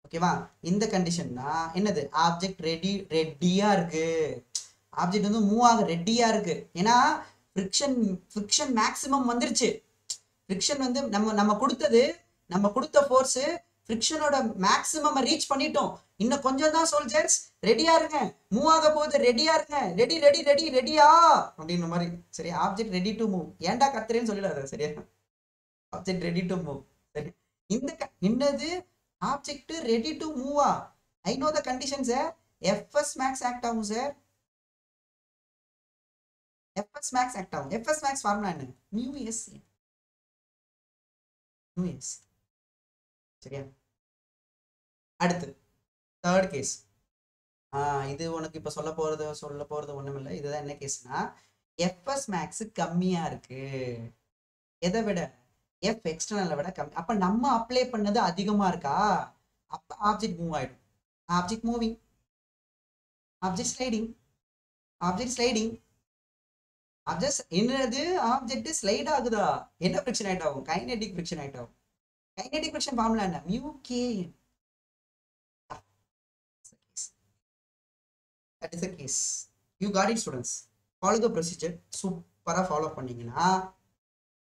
ஓகேவா? இந்த கண்டிஷன் தான் என்னது? ஆப்ஜெக்ட் ரெடியா இருக்கு. ஆப்ஜெக்ட் வந்து மூவ் ஆக ரெடியா இருக்கு. ஏன்னா ஃப்ரிக்ஷன் மேக்ஸிமம் வந்துருச்சு. ஃப்ரிக்ஷன் வந்து நம்ம கொடுத்த ஃபோர்ஸ் ஃப்ரிக்ஷனோட மேக்ஸிமம் ரீச் பண்ணிட்டோம். இன்னும் கொஞ்சம் தான் சோல்ஜர்ஸ், ரெடியா இருங்க, மூவ் ஆக போகுது, ரெடியா இருங்க, ரெடியா அப்படின்ற மாதிரி. சரி, ஆப்ஜெக்ட் ரெடி டு மூவ். ஏன்டா கத்துறேன்னு சொல்லிடாத, சரியா? Object ready to move. சரி, என்னது ஆப்ஜெக்ட் ரெடி டு மூவா? I know the condition sir. FS max act ஆகும் சார். எஃப்எஸ் மேக்ஸ் ஆக்ட் ஆகும். எஃப்எஸ் மேக்ஸ் ஃபார்முலா என்ன? Mu S. சரியா? அடுத்து தேர்ட் கேஸ். இது உனக்கு இப்ப சொல்ல போறது ஒண்ணுமில்லை. இதுதான் என்ன கேஸ்னா, எஃப்எஸ் மேக்ஸ் கம்மியா இருக்கு. எதை விட? எஃப் எக்ஸ்டர்னலை விட கம்மி. அப்ப நம்ம அப்ளை பண்ணது அதிகமா இருக்கா? அப்ப ஆப்ஜெக்ட் மூவ் ஆயிடும். Object moving, object sliding, object sliding. என்னது? ஆப்ஜெக்ட் ஸ்லைட் ஆகுதா? என்ன ஃப்ரிக்ஷன் ஆயிட் ஆகும்? கைனெடிக் ஃப்ரிக்ஷன் ஆயிட் ஆகும். கைனெடிக் ஃப்ரிக்ஷன் ஃபார்முலா என்ன? Mu K. That is the case. You got it, students. Follow the procedure. சூப்பரா ஃபாலோ பண்ணீங்கன்னா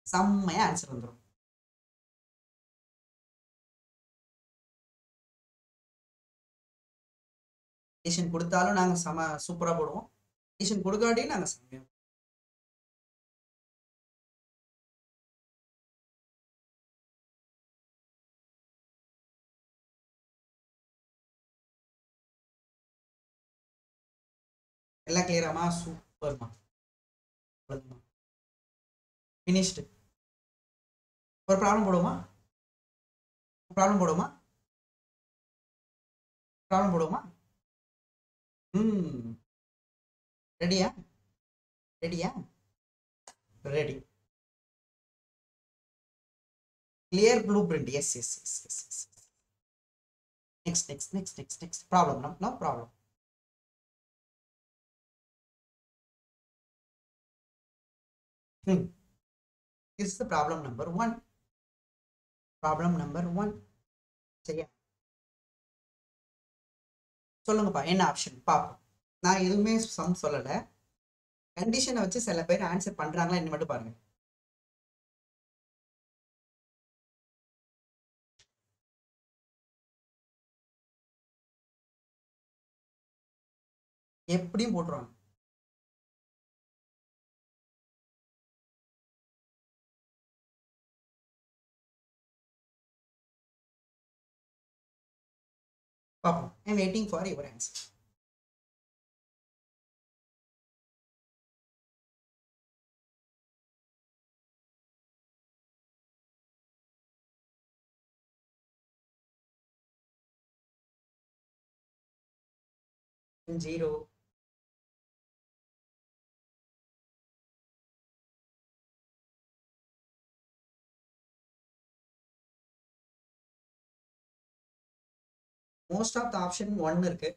செம்மையா ஆன்சர் வந்துடும். டியூஷன் கொடுத்தாலும் நாங்க சூப்பரா போடுவோம். டியூஷன் கொடுக்காட்டியும் நாங்க செம்மையா. எல்லாம் கிளியராமா? சூப்பர்மா. ஃபினிஷ்டு. ஒரு ப்ராப்ளம் போடுவோமா? ரெடியா? Ready. Clear blueprint. Yes. Next problem. No problem. This is the problem number 1. சரியா? சொல்லுங்கப்பா, என்ன ஆப்ஷன் பாப்போம். நான் எதுவுமே சம் சொல்லல, கண்டிஷனை வச்சு சில பேர் ஆன்சர் பண்றாங்களா என்ன மட்டும் பாருங்க. எப்படியும் போட்டுருவாங்க. பாப்போம். I am waiting for your answer. Zero. Most of the option 1 இருக்கு.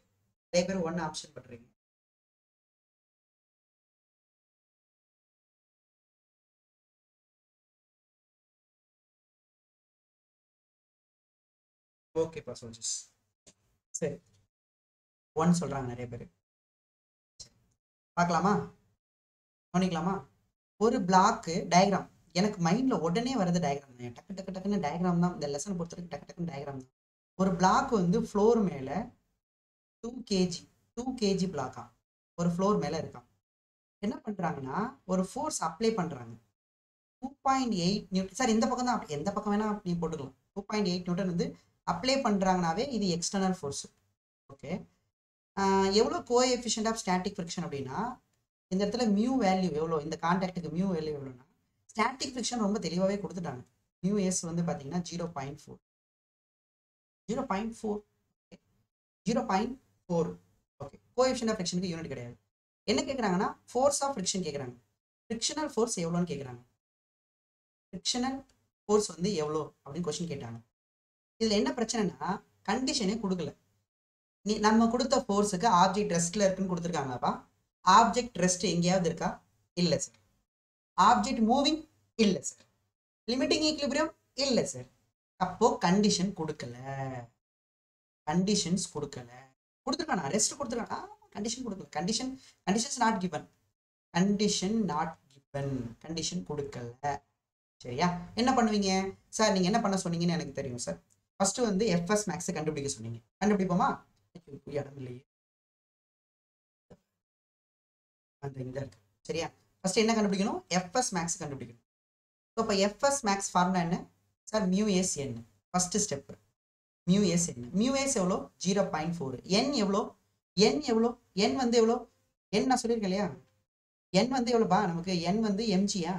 நிறைய பேர் 1 ஆப்ஷன் பண்றீங்க. ஓகேப்பா சோல்ஜர்ஸ். சரி, 1 சொல்றாங்க நிறைய பேர். பார்க்கலாமா? கவனிக்கலாமா? ஒரு பிளாக் டயக்ராம் எனக்கு மைண்ட்ல உடனே வரது டயக்ராம் தான். டக்குன்னு டயக்ராம் தான் இந்த லெசன் பொறுத்த வரைக்கும். டக்குன்னு டயக்ராம் தான். ஒரு பிளாக் வந்து ஃப்ளோர் மேல 2 kg பிளாக்கா ஒரு ஃப்ளோர் மேல இருக்கான். என்ன பண்றாங்கன்னா ஒரு ஃபோர்ஸ் அப்ளை பண்றாங்க. 2.8 நியூட்டன். சார் இந்த பக்கம் தான், எந்த பக்கம் வேணா நீ போட்டுக்கலாம். 2.8 நியூட்டன் வந்து அப்ளை பண்றாங்கனாவே இது எக்ஸ்டர்னல் ஃபோர்ஸ். ஓகே, எவ்வளோ கோஎஃபிஷியன்ட் ஆஃப் ஸ்டாட்டிக் ஃப்ரிக்ஷன் அப்படின்னா இந்த இடத்துல மியூ வேல்யூ எவ்வளோ, இந்த கான்டாக்டுக்கு மியூ வேல்யூ எவ்வளோன்னா ஸ்டாட்டிக் ஃப்ரிக்ஷன் ரொம்ப தெளிவாகவே கொடுத்துட்டாங்க. மியூ எஸ் வந்து பார்த்தீங்கன்னா 0.4 0.4 0.4 ஓகே. கோஎஃபிஷியன்ட் ஆஃப் ஃப்ரிக்ஷனுக்கு யூனிட் கிடையாது. என்ன கேட்குறாங்கன்னா ஃபோர்ஸ் ஆஃப் ஃப்ரிக்ஷன் கேட்குறாங்க. ஃப்ரிக்ஷனல் ஃபோர்ஸ் எவ்வளோன்னு கேட்குறாங்க. ஃப்ரிக்ஷனல் ஃபோர்ஸ் வந்து எவ்வளோ அப்படின்னு கொஸ்டின் கேட்டாங்க. இதில் என்ன பிரச்சனைனா கண்டிஷனே கொடுக்கல. நம்ம கொடுத்த ஃபோர்ஸுக்கு ஆப்ஜெக்ட் ரெஸ்ட்ல இருக்குன்னு கொடுத்துருக்காங்கப்பா. ஆப்ஜெக்ட் ரெஸ்ட் எங்கேயாவது இருக்கா? இல்லை சார். Object moving? இல்லை சார். Limiting equilibrium? இல்லை சார். அப்போ கண்டிஷன் கொடுக்கல. கண்டிஷன்ஸ் கொடுக்கல. கொடுத்துருக்கானா? ரெஸ்ட் கொடுத்துருக்கானா? கண்டிஷன் கொடுக்கல. Conditions not given. கண்டிஷன் கொடுக்கல. சரியா? என்ன பண்ணுவீங்க சார்? நீங்க என்ன பண்ண சொன்னீங்கன்னு எனக்கு தெரியும் சார். ஃபர்ஸ்ட் வந்து எஃப்எஸ் மேக்ஸ் கண்டுபிடிக்க சொன்னீங்க. கண்டுபிடிப்போமா? இடம் இல்லையே, அந்த இந்த இருக்கு. சரியா? ஃபர்ஸ்ட் என்ன கண்டுபிடிக்கணும்? எஃப்எஸ் மேக்ஸ் கண்டுபிடிக்கணும். ஸோ இப்போ எஃப்எஸ் மேக்ஸ் ஃபார்முலா என்ன sir? Mu S N. First step mu S என்ன? மியூ எஸ் எவ்வளோ? 0.4. என் எவ்வளோ? என் வந்து எவ்வளோ? என் நான் சொல்லியிருக்கேன் இல்லையா? என் வந்து எவ்வளோப்பா நமக்கு? என் வந்து எம்ஜியா?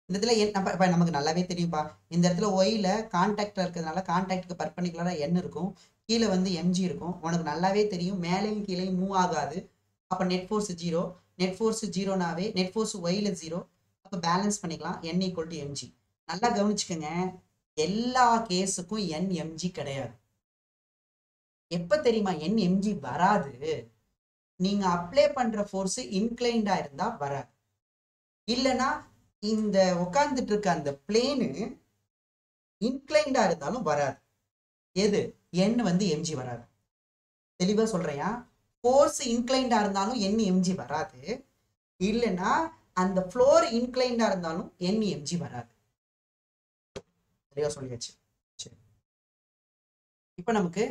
இந்த இடத்துல நமக்கு நல்லாவே தெரியும்பா. இந்த இடத்துல ஒயில கான்டாக்ட்ல இருக்கிறதுனால கான்டாக்டுக்கு பர்பெண்டிகுலரா என் இருக்கும், கீழே வந்து எம்ஜி இருக்கும். உனக்கு நல்லாவே தெரியும் மேலேயும் கீழே மூவ் ஆகாது. அப்போ நெட் ஃபோர்ஸ் 0. நெட் ஃபோர்ஸ் 0நாவே நெட் ஃபோர்ஸ் ஒயில 0. அப்போ பேலன்ஸ் பண்ணிக்கலாம். n equal to M G. நல்லா கவனிச்சுக்கோங்க, எல்லா கேஸுக்கும் என் எம்ஜி கிடையாது. எப்ப தெரியுமா என் எம்ஜி வராது? நீங்க அப்ளை பண்ற ஃபோர்ஸ் இன்க்ளைண்டா இருந்தா வராது. இல்லைன்னா இந்த உட்கார்ந்துட்டு இருக்க அந்த பிளேனு இன்க்ளைண்டா இருந்தாலும் வராது. எது? என் வந்து எம்ஜி வராது. தெளிவா சொல்றேன். ஃபோர்ஸ் இன்க்ளைண்டா இருந்தாலும் என் எம்ஜி வராது. இல்லைன்னா அந்த ஃப்ளோர் இன்க்ளைண்டா இருந்தாலும் என் எம்ஜி வராது. தெளிவா சொல்லியாச்சு. சரி, இப்போ நமக்கு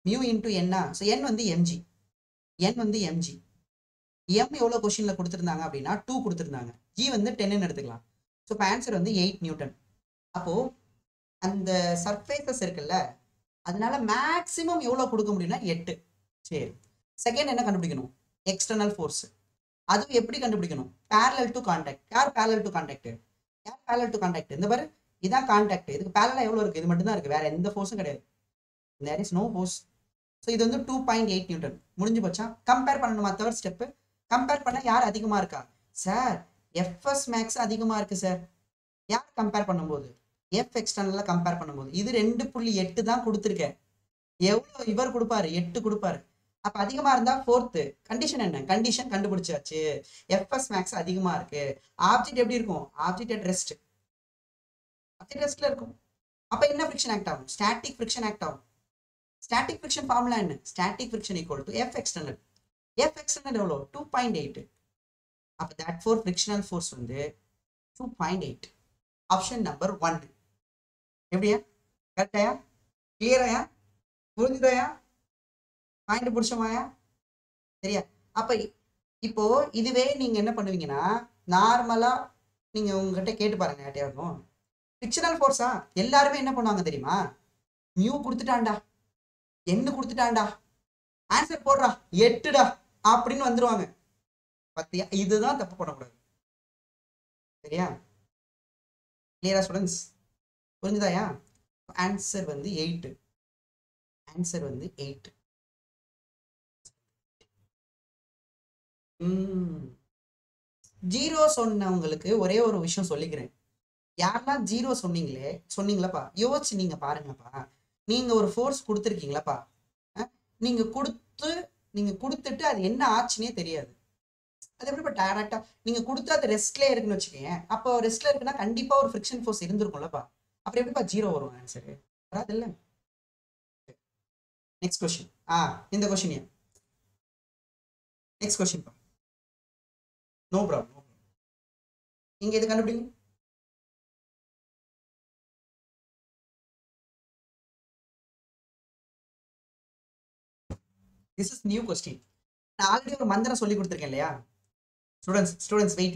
மியூ இன்டூ என்ன? ஸோ என் வந்து எம்ஜி. என் வந்து எம்ஜி. எம் எவ்வளோ கொஸ்டின்ல கொடுத்துருந்தாங்க அப்படின்னா 2 கொடுத்துருந்தாங்க. ஜி வந்து 10ன்னு எடுத்துக்கலாம். ஸோ இப்போ ஆன்சர் வந்து 8 நியூட்டன். அப்போ அந்த சர்ஃபேசஸ் இருக்குல்ல, அதனால மேக்சிமம் எவ்வளோ கொடுக்க முடியும்னா 8. சரி, செகண்ட் என்ன கண்டுபிடிக்கணும்? External force. அதுவும் எப்படி கண்டுபிடிக்கணும்? Parallel to contact. யார் பேரலல் டு கான்டாக்ட்? இந்த பாரு, இதான் கான்டாக்ட். இதுக்கு பேரலா எவ்வளோ இருக்கு? இது மட்டும் தான் இருக்கு, வேற எந்த ஃபோர்ஸும் கிடையாது. There is no force. So இது வந்து 2.8 நியூட்டன். முடிஞ்சு போச்சா? கம்பேர் பண்ணணுமா? Third step. கம்பேர் பண்ண யார் அதிகமா இருக்கா சார்? எஃப்எஸ் மேக்ஸ் அதிகமா இருக்கு சார். யார் கம்பேர் பண்ணும்போது? எஃப் எக்ஸ்டர்னல்ல கம்பேர் பண்ணும்போது. இது 2.8 தான் கொடுத்துருக்கேன். எவ்வளோ இவர் கொடுப்பாரு? 8 கொடுப்பாரு. அப்ப அதிகமா இருந்தா ஃபோர்த்து. கண்டிஷன் என்ன? கண்டிஷன் கண்டுபிடிச்சாச்சு. எஃப்எஸ் மேக்ஸ் அதிகமா இருக்கு. ஆப்ஜெக்ட் எப்படி இருக்கும்? Object at rest. ஆப்ஜெக்ட் ரெஸ்ட்ல இருக்கும். அப்ப என்ன ஃப்ரிக்ஷன் ஆக்ட் ஆகும்? ஸ்டாட்டிக் ஃப்ரிக்ஷன் ஆக்ட் ஆகும். ஸ்டாட்டிக் ஃப்ரிக்ஷன் ஃபார்முலா என்ன? Static friction equal to F external. F external எவ்வளோ? 2.8. அப்ப தட் ஃபோர் ஃப்ரிக்ஷனல் ஃபோர்ஸ் வந்து 2.8. Option number 1. எப்படியா? கரெக்டாயா? கிளியராயா? புரிஞ்சுதாயா? பாயிண்ட் பிடிச்சமாயா? சரியா? அப்ப இப்போ இதுவே நீங்க என்ன பண்ணுவீங்கன்னா, நார்மலா நீங்க உங்ககிட்ட கேட்டு பாருங்க யார்ட்டையாவது. ஃப்ரிக்ஷனல் ஃபோர்ஸா எல்லாருமே என்ன பண்ணுவாங்க தெரியுமா? மியூ கொடுத்துட்டான்டா, என்ன கொடுத்துட்டான்டா, ஆன்சர் போடுறா 8டா அப்படின்னு வந்துருவாங்க. பத்தியா? இதுதான் தப்பு பண்ணக்கூடாது. சரியா? கிளியரா ஸ்டூடெண்ட்ஸ்? புரிஞ்சுதாயா? ஆன்சர் வந்து 8. ஆன்சர் வந்து 8. ஜீரோ சொன்னவங்களுக்கு ஒரே ஒரு விஷயம் சொல்லிக்கிறேன். யாரெல்லாம் ஜீரோ சொன்னீங்களாப்பா, யோசிச்சு நீங்க பாருங்கப்பா. நீங்க ஒரு ஃபோர்ஸ் கொடுத்துருக்கீங்களாப்பா, நீங்க கொடுத்துட்டு அது என்ன ஆச்சுன்னே தெரியாது. அது எப்படிப்பா டைரக்டா நீங்க கொடுத்து அது ரெஸ்ட்ல இருக்குன்னு வச்சுக்கோங்க. அப்போ ரெஸ்ட்ல இருக்குன்னா கண்டிப்பா ஒரு ஃப்ரிக்ஷன் ஃபோர்ஸ் இருந்திருக்கும்லப்பா. அப்புறம் எப்படிப்பா ஜீரோ வரும்? ஆன்சர் வராது இல்ல. Next question. இந்த question. Next question. No problem. நீங்க இது கண்டுபிடிங்க. This is new question. நான் ஆல்ரெடி ஒரு மந்திரம் சொல்லி கொடுத்துருக்கேன் இல்லையா? ஸ்டூடெண்ட்ஸ் வெயிட்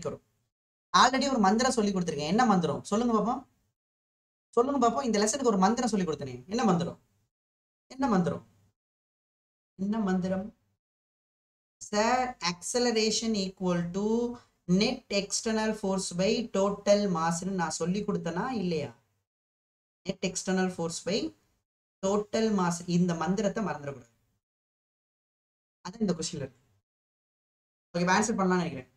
கரோ. ஆல்ரெடி ஒரு மந்திரம் சொல்லி கொடுத்துருக்கேன். என்ன மந்திரம் சொல்லுங்க பாப்போம். இந்த லெசனுக்கு ஒரு மந்திரம் சொல்லி கொடுத்தேன். என்ன மந்திரம் sir? acceleration equal to net external force by total மாஸ்ன்னு நான் சொல்லி கொடுத்தனா இல்லையா? Net external force by total mass, இந்த மந்திரத்தை மறந்துடக்கூடாது. அது இந்த கொஸ்டின்ல இருக்கு. ஓகே, ஆன்சர் பண்ணலாம்னு நினைக்கிறேன்.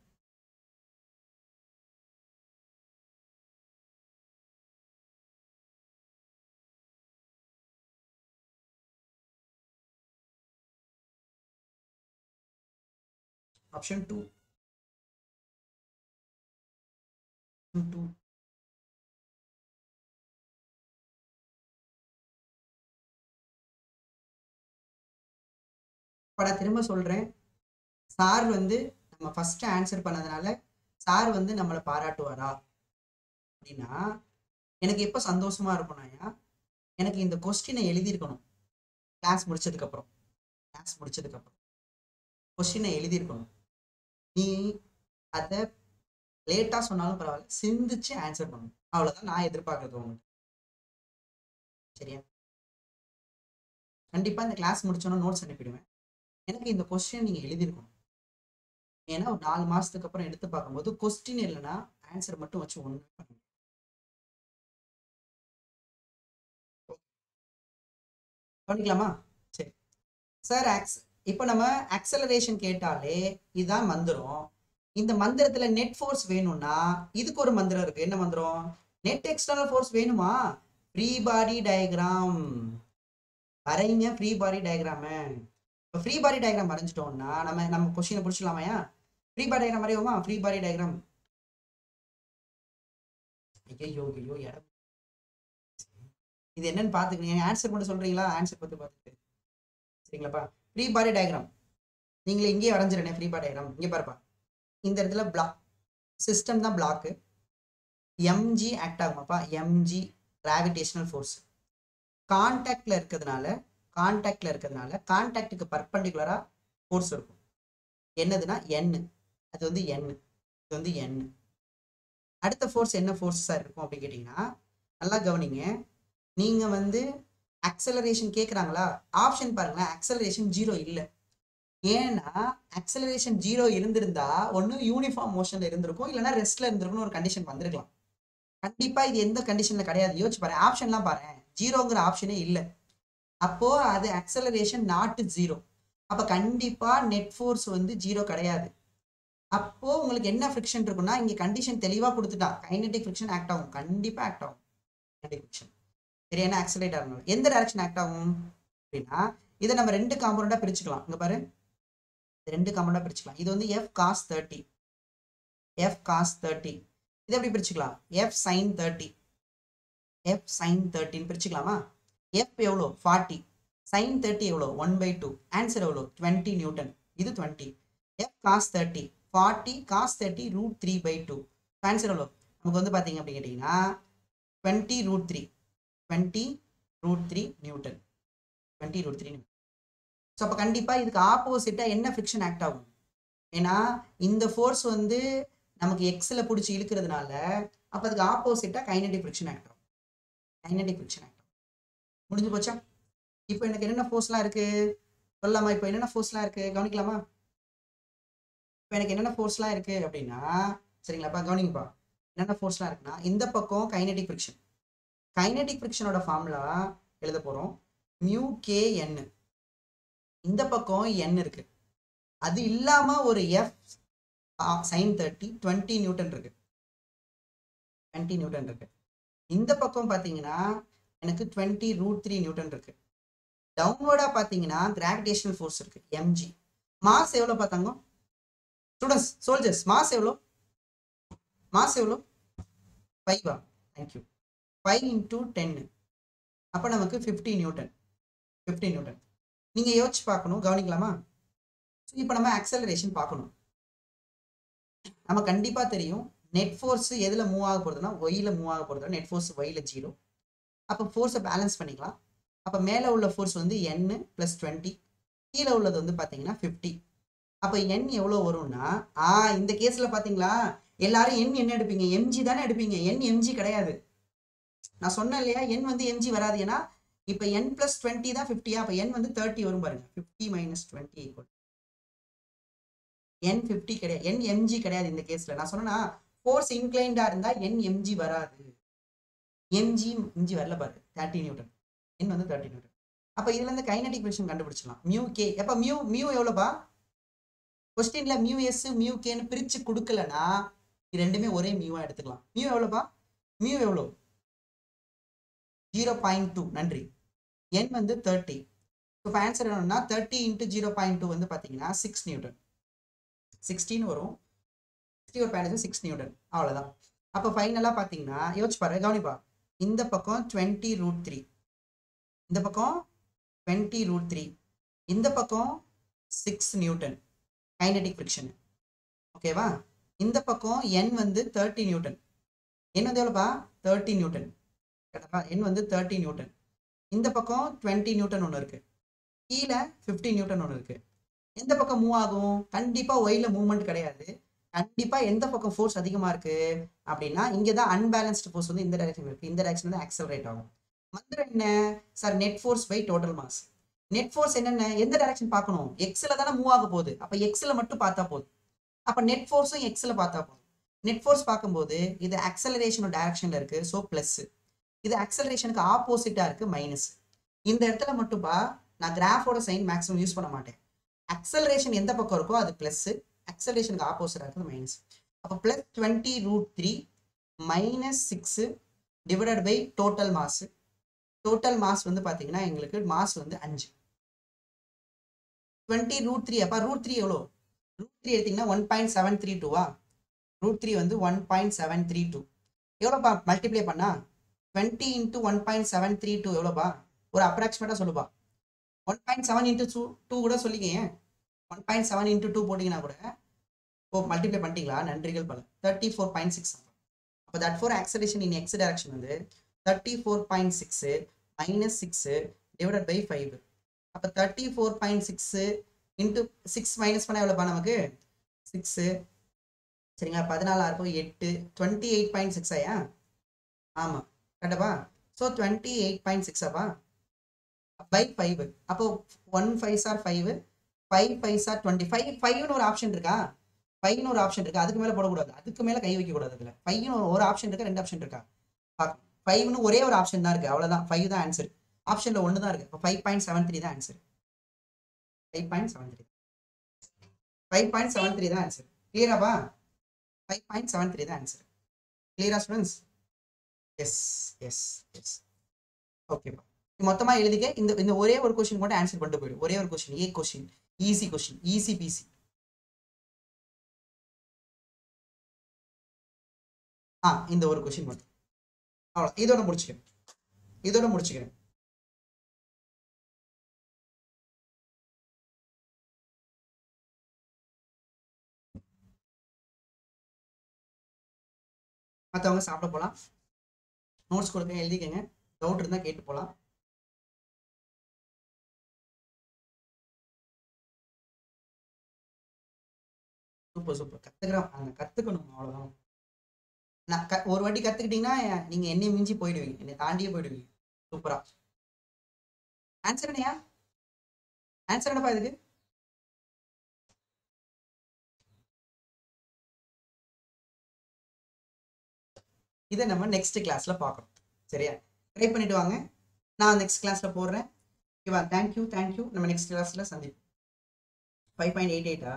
ஆப்ஷன் 2. நான் திரும்ப சொல்றேன், சார் வந்து நம்ம ஃபர்ஸ்ட் ஆன்சர் பண்ணதுனால சார் வந்து நம்மளை பாராட்டுவாரா அப்படின்னா, எனக்கு எப்போ சந்தோஷமா இருக்கும்னா, எனக்கு இந்த கொஸ்டினை எழுதியிருக்கணும். கிளாஸ் முடிச்சதுக்கு அப்புறம் கொஸ்டினை எழுதியிருக்கணும். நீ அதை லேட்டா சொன்னாலும் பரவாயில்ல, சிந்திச்சு ஆன்சர் பண்ணணும். அவ்வளவுதான் நான் எதிர்பார்க்கறது உங்களுக்கு. சரியா? கண்டிப்பா இந்த கிளாஸ் முடிச்சோன்னா நோட்ஸ் அனுப்பிடுவேன். எனக்கு இந்த கொஸ்டின் நீங்க எழுதியிருக்கணும். ஏன்னா ஒரு 4 மாசத்துக்கு அப்புறம் எடுத்து பார்க்கும்போது கொஸ்டின் இல்லைன்னா ஆன்சர் மட்டும் வச்சு ஒண்ணு பண்ணுங்க. பண்ணிக்கலாமா? சரி சார். இப்போ நம்ம ஆக்சலரேஷன் கேட்டாலே இதுதான் மந்திரம். இந்த மந்திரத்துல நெட் ஃபோர்ஸ் வேணும்னா இதுக்கு ஒரு மந்திரம் இருக்கு. என்ன மந்திரம்? நெட் எக்ஸ்டர்னல் ஃபோர்ஸ் வேணுமா? ஃப்ரீ பாடி டயக்ராம் வரைங்க. Free body diagram. இப்போ ஃப்ரீ பாடி டயக்ராம் வரைஞ்சிட்டோம்னா நம்ம கொஸ்டினை பிடிச்சிடலாமையா? ஃப்ரீ பாடி டயக்ராம் வரையோமா? Free body diagram. ஐயோ இடம் இது என்னன்னு பாத்துக்கீங்க. ஆன்சர் மட்டும் சொல்றீங்களா? ஆன்சர் பார்த்துட்டு சரிங்களாப்பா. ஃப்ரீ பாடி டயக்ராம் நீங்களே இங்கேயே வரைஞ்சிடனே. ஃப்ரீ பாடி டயக்ராம் இங்கே பாருப்பா. இந்த இடத்துல பிளாக் சிஸ்டம் தான் பிளாக்கு. எம்ஜி ஆக்ட் ஆகுமாப்பா? எம்ஜி கிராவிடேஷனல் ஃபோர்ஸ் கான்டாக்ட்ல இருக்கிறதுனால கான்டாக்டுக்கு பர்பண்டிகுலரா ஃபோர்ஸ் இருக்கும். என்னதுன்னா என். அது வந்து என். இது வந்து என். அடுத்த ஃபோர்ஸ் என்ன ஃபோர்ஸா இருக்கும் அப்படின்னு கேட்டீங்கன்னா, நல்லா கவனிங்க. நீங்க வந்து ஆக்சலரேஷன் கேட்குறாங்களா? ஆப்ஷன் பாருங்களேன். ஆக்சலரேஷன் 0 இல்லை. ஏன்னா ஆக்சலரேஷன் 0 இருந்திருந்தா ஒன்று யூனிஃபார்ம் மோஷன்ல இருந்திருக்கும், இல்லைன்னா ரெஸ்ட்ல இருந்திருக்கும்னு ஒரு கண்டிஷன் வந்திருக்கலாம். கண்டிப்பா இது எந்த கண்டிஷன்ல கிடையாது. யோசிச்சு பாரு. ஆப்ஷன்லாம் பாரு, 0ங்கிற ஆப்ஷனே இல்லை. அப்போ அது ஆக்சலரேஷன் நாட் 0. அப்ப கண்டிப்பா நெட் ஃபோர்ஸ் வந்து 0 கிடையாது. அப்போ உங்களுக்கு என்ன ஃப்ரிக்ஷன் இருக்குன்னா, இங்க கண்டிஷன் தெளிவா கொடுத்துட்டான். கைனெட்டிக் ஃப்ரிக்ஷன் ஆக்ட் ஆகும். கண்டிப்பா ஆக்ட் ஆகும் கைனெட்டிக் ஃப்ரிக்ஷன். சரி, என்ன ஆக்சலேட் ஆகணும்? எந்த டைரக்ஷன் ஆக்ட் ஆகும் அப்படின்னா, இதை நம்ம 2 காம்பவுண்டா பிரிச்சுக்கலாம். இங்க பாரு, 2 காம்பவுண்டா பிரிச்சுக்கலாம். இது வந்து f cos 30. இதை எப்படி பிரிச்சுக்கலாம்? f sin 30 பிரிச்சுக்கலாமா? f எவ்வளோ? 40. sin 30 எவ்வளோ? 1/2. ஆன்சர் எவ்வளோ? 20 நியூட்டன். இது 20. f cos 30 40 cos 30 √3/2. ஆன்சர் எவ்வளோ? நமக்கு வந்து பார்த்தீங்க அப்படின்னு கேட்டிங்கன்னா 20√3 நியூட்டன். 20√3 நியூட்டன். ஸோ அப்போ கண்டிப்பாக இதுக்கு ஆப்போசிட்டாக என்ன ஃப்ரிக்ஷன் ஆக்ட் ஆகும்? ஏன்னா இந்த ஃபோர்ஸ் வந்து நமக்கு எக்ஸில் பிடிச்சி இழுக்கிறதுனால அப்போ அதுக்கு ஆப்போசிட்டாக கைனெட்டிக் ஃப்ரிக்ஷன் ஆக்ட் ஆகும். முடிஞ்சு போச்சா? இப்போ எனக்கு என்னென்ன ஃபோர்ஸ்லாம் இருக்கு சொல்லலாமா? இப்போ என்னென்ன ஃபோர்ஸ்லாம் இருக்கு கவனிக்கலாமா? இப்போ எனக்கு என்னென்ன ஃபோர்ஸ்லாம் இருக்கு அப்படின்னா, சரிங்களாப்பா, கவனிங்கப்பா. என்னென்ன ஃபோர்ஸ்லாம் இருக்குன்னா, இந்த பக்கம் கைனெட்டிக் ஃப்ரிக்ஷனோட ஃபார்முலா எழுத போறோம். மியூ கே என். இந்த பக்கம் n இருக்கு. அது இல்லாம ஒரு f sin 30 20 நியூட்டன் இருக்கு. இந்த பக்கம் பாத்தீங்கன்னா எனக்கு 20√3 நியூட்டன் இருக்கு. டவுன்வர்டா பாத்தீங்கன்னா கிராவிடேஷனல் ஃபோர்ஸ் இருக்கு, mg. மாஸ் எவ்வளவு பார்த்தாங்க ஸ்டூடெண்ட்ஸ்? சோல்ஜர்ஸ், மாஸ் எவ்வளோ? 5. தேங்க்யூ. 5 × 10. அப்போ நமக்கு 50 நியூட்டன். நீங்க யோசிச்சு பார்க்கணும். கவனிக்கலாமா? இப்போ நம்ம ஆக்சலரேஷன் பார்க்கணும். நம்ம கண்டிப்பா தெரியும் நெட் ஃபோர்ஸ் எதுல மூவ் ஆக போறதுன்னா ஒய்ல மூவ் ஆக போறது. நெட் ஃபோர்ஸ் ஒய்ல 0. அப்போ ஃபோர்ஸை பேலன்ஸ் பண்ணிக்கலாம். அப்போ மேலே உள்ள ஃபோர்ஸ் வந்து n + 20, கீழே உள்ளது வந்து பார்த்தீங்கன்னா 50. அப்போ n எவ்வளோ வரும்னா, இந்த கேஸ்ல பார்த்தீங்களா, எல்லாரும் n என்ன எடுப்பீங்க? mg தானே எடுப்பீங்க. n mg கிடையாது. நான் சொன்னேன் இல்லையா, n வந்து mg வராது. ஏன்னா இப்போ n + 20 தான் 50. அப்போ n வந்து 30 வரும் பாருங்க. 50 - 20 = N50 கிடையாது, NMG கிடையாது இந்த கேஸ்ல. நான் சொன்னா ஃபோர்ஸ் இன்க்ளைண்டா இருந்தா NMG வராது. எம்ஜி வரல பாரு, 30 நியூட்டன். N வந்து 30 நியூட்டன். அப்ப இதுல இருந்து கைனடிக் ஃபிரிக்ஷன் கண்டுபிடிச்சலாம். Mu K. அப்ப மியூ எவ்வளவுப்பா? கொஸ்டின்ல மியூ எஸ் மியூ கேன்னு பிரிச்சு கொடுக்கலனா இது ரெண்டுமே ஒரே மியூவா எடுத்துக்கலாம். மியூ எவ்வளவுப்பா? மியூ எவ்வளவு? 0.2. நன்றி. N வந்து 30. இப்போ ஆன்சர் என்னன்னா 30 × 0.2 வந்து பாத்தீங்கன்னா 6 நியூட்டன். 16 வரும். 60 ஒரு பாயிண்ட் 6 நியூட்டன். அவ்வளவுதான். அப்ப ஃபைனலா பாத்தீங்கன்னா யோசிச்சு பாரு, கவனிப்பா. இந்த பக்கம் 20√3, இந்த பக்கம் 20√3, இந்த பக்கம் 6 நியூட்டன் கைனடிக் ஃபிரிக்ஷன். ஓகேவா? இந்த பக்கம் N வந்து 30 நியூட்டன். N வந்து எவ்வளோப்பா? 30 நியூட்டன். N வந்து 30 நியூட்டன். இந்த பக்கம் 20 நியூட்டன் ஒன்று இருக்கு, கீழே 50 நியூட்டன் ஒன்று இருக்கு. எந்த பக்கம் மூவ் ஆகும்? கண்டிப்பா ஒயில மூவ்மெண்ட் கிடையாது. கண்டிப்பா எந்த பக்கம் ஃபோர்ஸ் அதிகமா இருக்கு அப்படின்னா இங்கதான் அன்பேலன்ஸ்டு ஃபோர்ஸ் வந்து இந்த டைரக்ஷன் இருக்கு, இந்த டைரக்ஷன் வந்து ஆக்சலரேட் ஆகும். மந்திரம் என்ன sir? Net force by total mass. Net force என்னென்ன? எந்த டைரக்ஷன் பார்க்கணும்? எக்ஸ்ல தானே மூவ் ஆக போகுது. அப்ப எக்ஸ்ல மட்டும் பார்த்தா போதும். அப்ப நெட் ஃபோர்ஸும் எக்ஸ்ல பார்த்தா போதும். நெட் ஃபோர்ஸ் பார்க்கும்போது இது ஆக்சலரேஷன் டைரக்ஷன்ல இருக்கு, ஸோ பிளஸ். இது ஆக்சலரேஷனுக்கு ஆப்போசிட்டா இருக்கு, மைனஸ். இந்த இடத்துல மட்டும்பா நான் கிராஃபோட சைன் மேக்ஸிமம் யூஸ் பண்ண மாட்டேன். ஆக்சலரேஷன் எந்த பக்கம் இருக்கோ அது பிளஸ், ஆக்சலரேஷனுக்கு ஆப்போசிட்டா இருக்குது மைனஸ். அப்போ plus 20√3 minus 6 divided by total mass. Total mass வந்து பாத்தீங்கன்னா எங்களுக்கு மாஸ் வந்து 5. 20√3. அப்ப √3 எவ்வளோ? √3 எடுத்தீங்கன்னா 1.732வா? √3 வந்து 1.732. எவ்வளோப்பா மல்டிப்ளை பண்ணா? 20 × 1.732 எவ்வளோப்பா? ஒரு அப்ராக்சிமேட்டா சொல்லுப்பா. 1.7 × 2 கூட சொல்லிக்கங்க. 1.7 × 2 போட்டிங்கன்னா கூட மல்டிப்ளை பண்ணிட்டீங்களா? நன்றிகள் பல. 34.6. அப்போ that four acceleration in X direction வந்து 34.6 மைனஸ் 6 டிவைடட் பை 5. அப்போ 34.6 இன்ட்டு 6 மைனஸ் பண்ணால் எவ்வளோப்பா நமக்கு? 6. சரிங்களா? 14 இருக்கும் 8. 28.6 ஆயா? ஆமாம் கரெக்டாப்பா. ஸோ 28.6 அப்பா பை 5. அப்போ 1 5s are 5, 5 5s are 25. 5ன்னு ஒரு ஆப்ஷன் இருக்கா? 5ன்னு ஒரு ஆப்ஷன் இருக்கு, அதுக்கு மேலே போடக்கூடாது, அதுக்கு மேலே கை வைக்கக்கூடாது. அதில் 5ன்னு ஒரு ஆப்ஷன் இருக்கா, 2 ஆப்ஷன் இருக்கா? 5ன்னு ஒரே ஒரு ஆப்ஷன் தான் இருக்கு, அவ்வளோதான். 5 தான் ஆன்சர். ஆப்ஷன்ல 1 தான் இருக்கு. இப்போ 5.73 தான் ஆன்சர். 5.73 5.73 தான் ஆன்சர். கிளியராப்பா? 5.73 தான் ஆன்சர். கிளியரா ஸ்டூடெண்ட்ஸ்? S yes S. ஓகேப்பா. மொத்தமா எழுதிக்க. இந்த ஒரே ஒரு கொஸ்டின் மட்டும் ஆன்சர் பண்ணிட்டு போயிடும். ஒரே ஒரு question, A question, easy question, easy peasy. இந்த ஒரு கொஸ்டின் மட்டும். அவ்வளோ, இதோட முடிச்சுக்கிறேன். மற்றவங்க சாப்பிட போகலாம். நோட்ஸ் கொடுக்க எழுதிக்கங்க. டவுட் இருந்தால் கேட்டு போகலாம். Super super. கற்றுக்கணும், அவ்வளோதான். நான் ஒரு வாட்டி கற்றுக்கிட்டீங்கன்னா நீங்கள் என்னை மிஞ்சி போயிடுவீங்க, என்னை தாண்டியே போயிடுவீங்க. சூப்பரா. ஆன்சர் என்னையா? ஆன்சர் என்னப்பா இதுக்கு? இதை நம்ம நெக்ஸ்ட் கிளாஸ்ல பார்க்கணும். சரியா? ட்ரை பண்ணிட்டு வாங்க. நான் நெக்ஸ்ட் கிளாஸ்ல போடுறேன். ஓகேவா? தேங்க்யூ. நம்ம நெக்ஸ்ட் கிளாஸ்ல சந்திப்போம். 5.88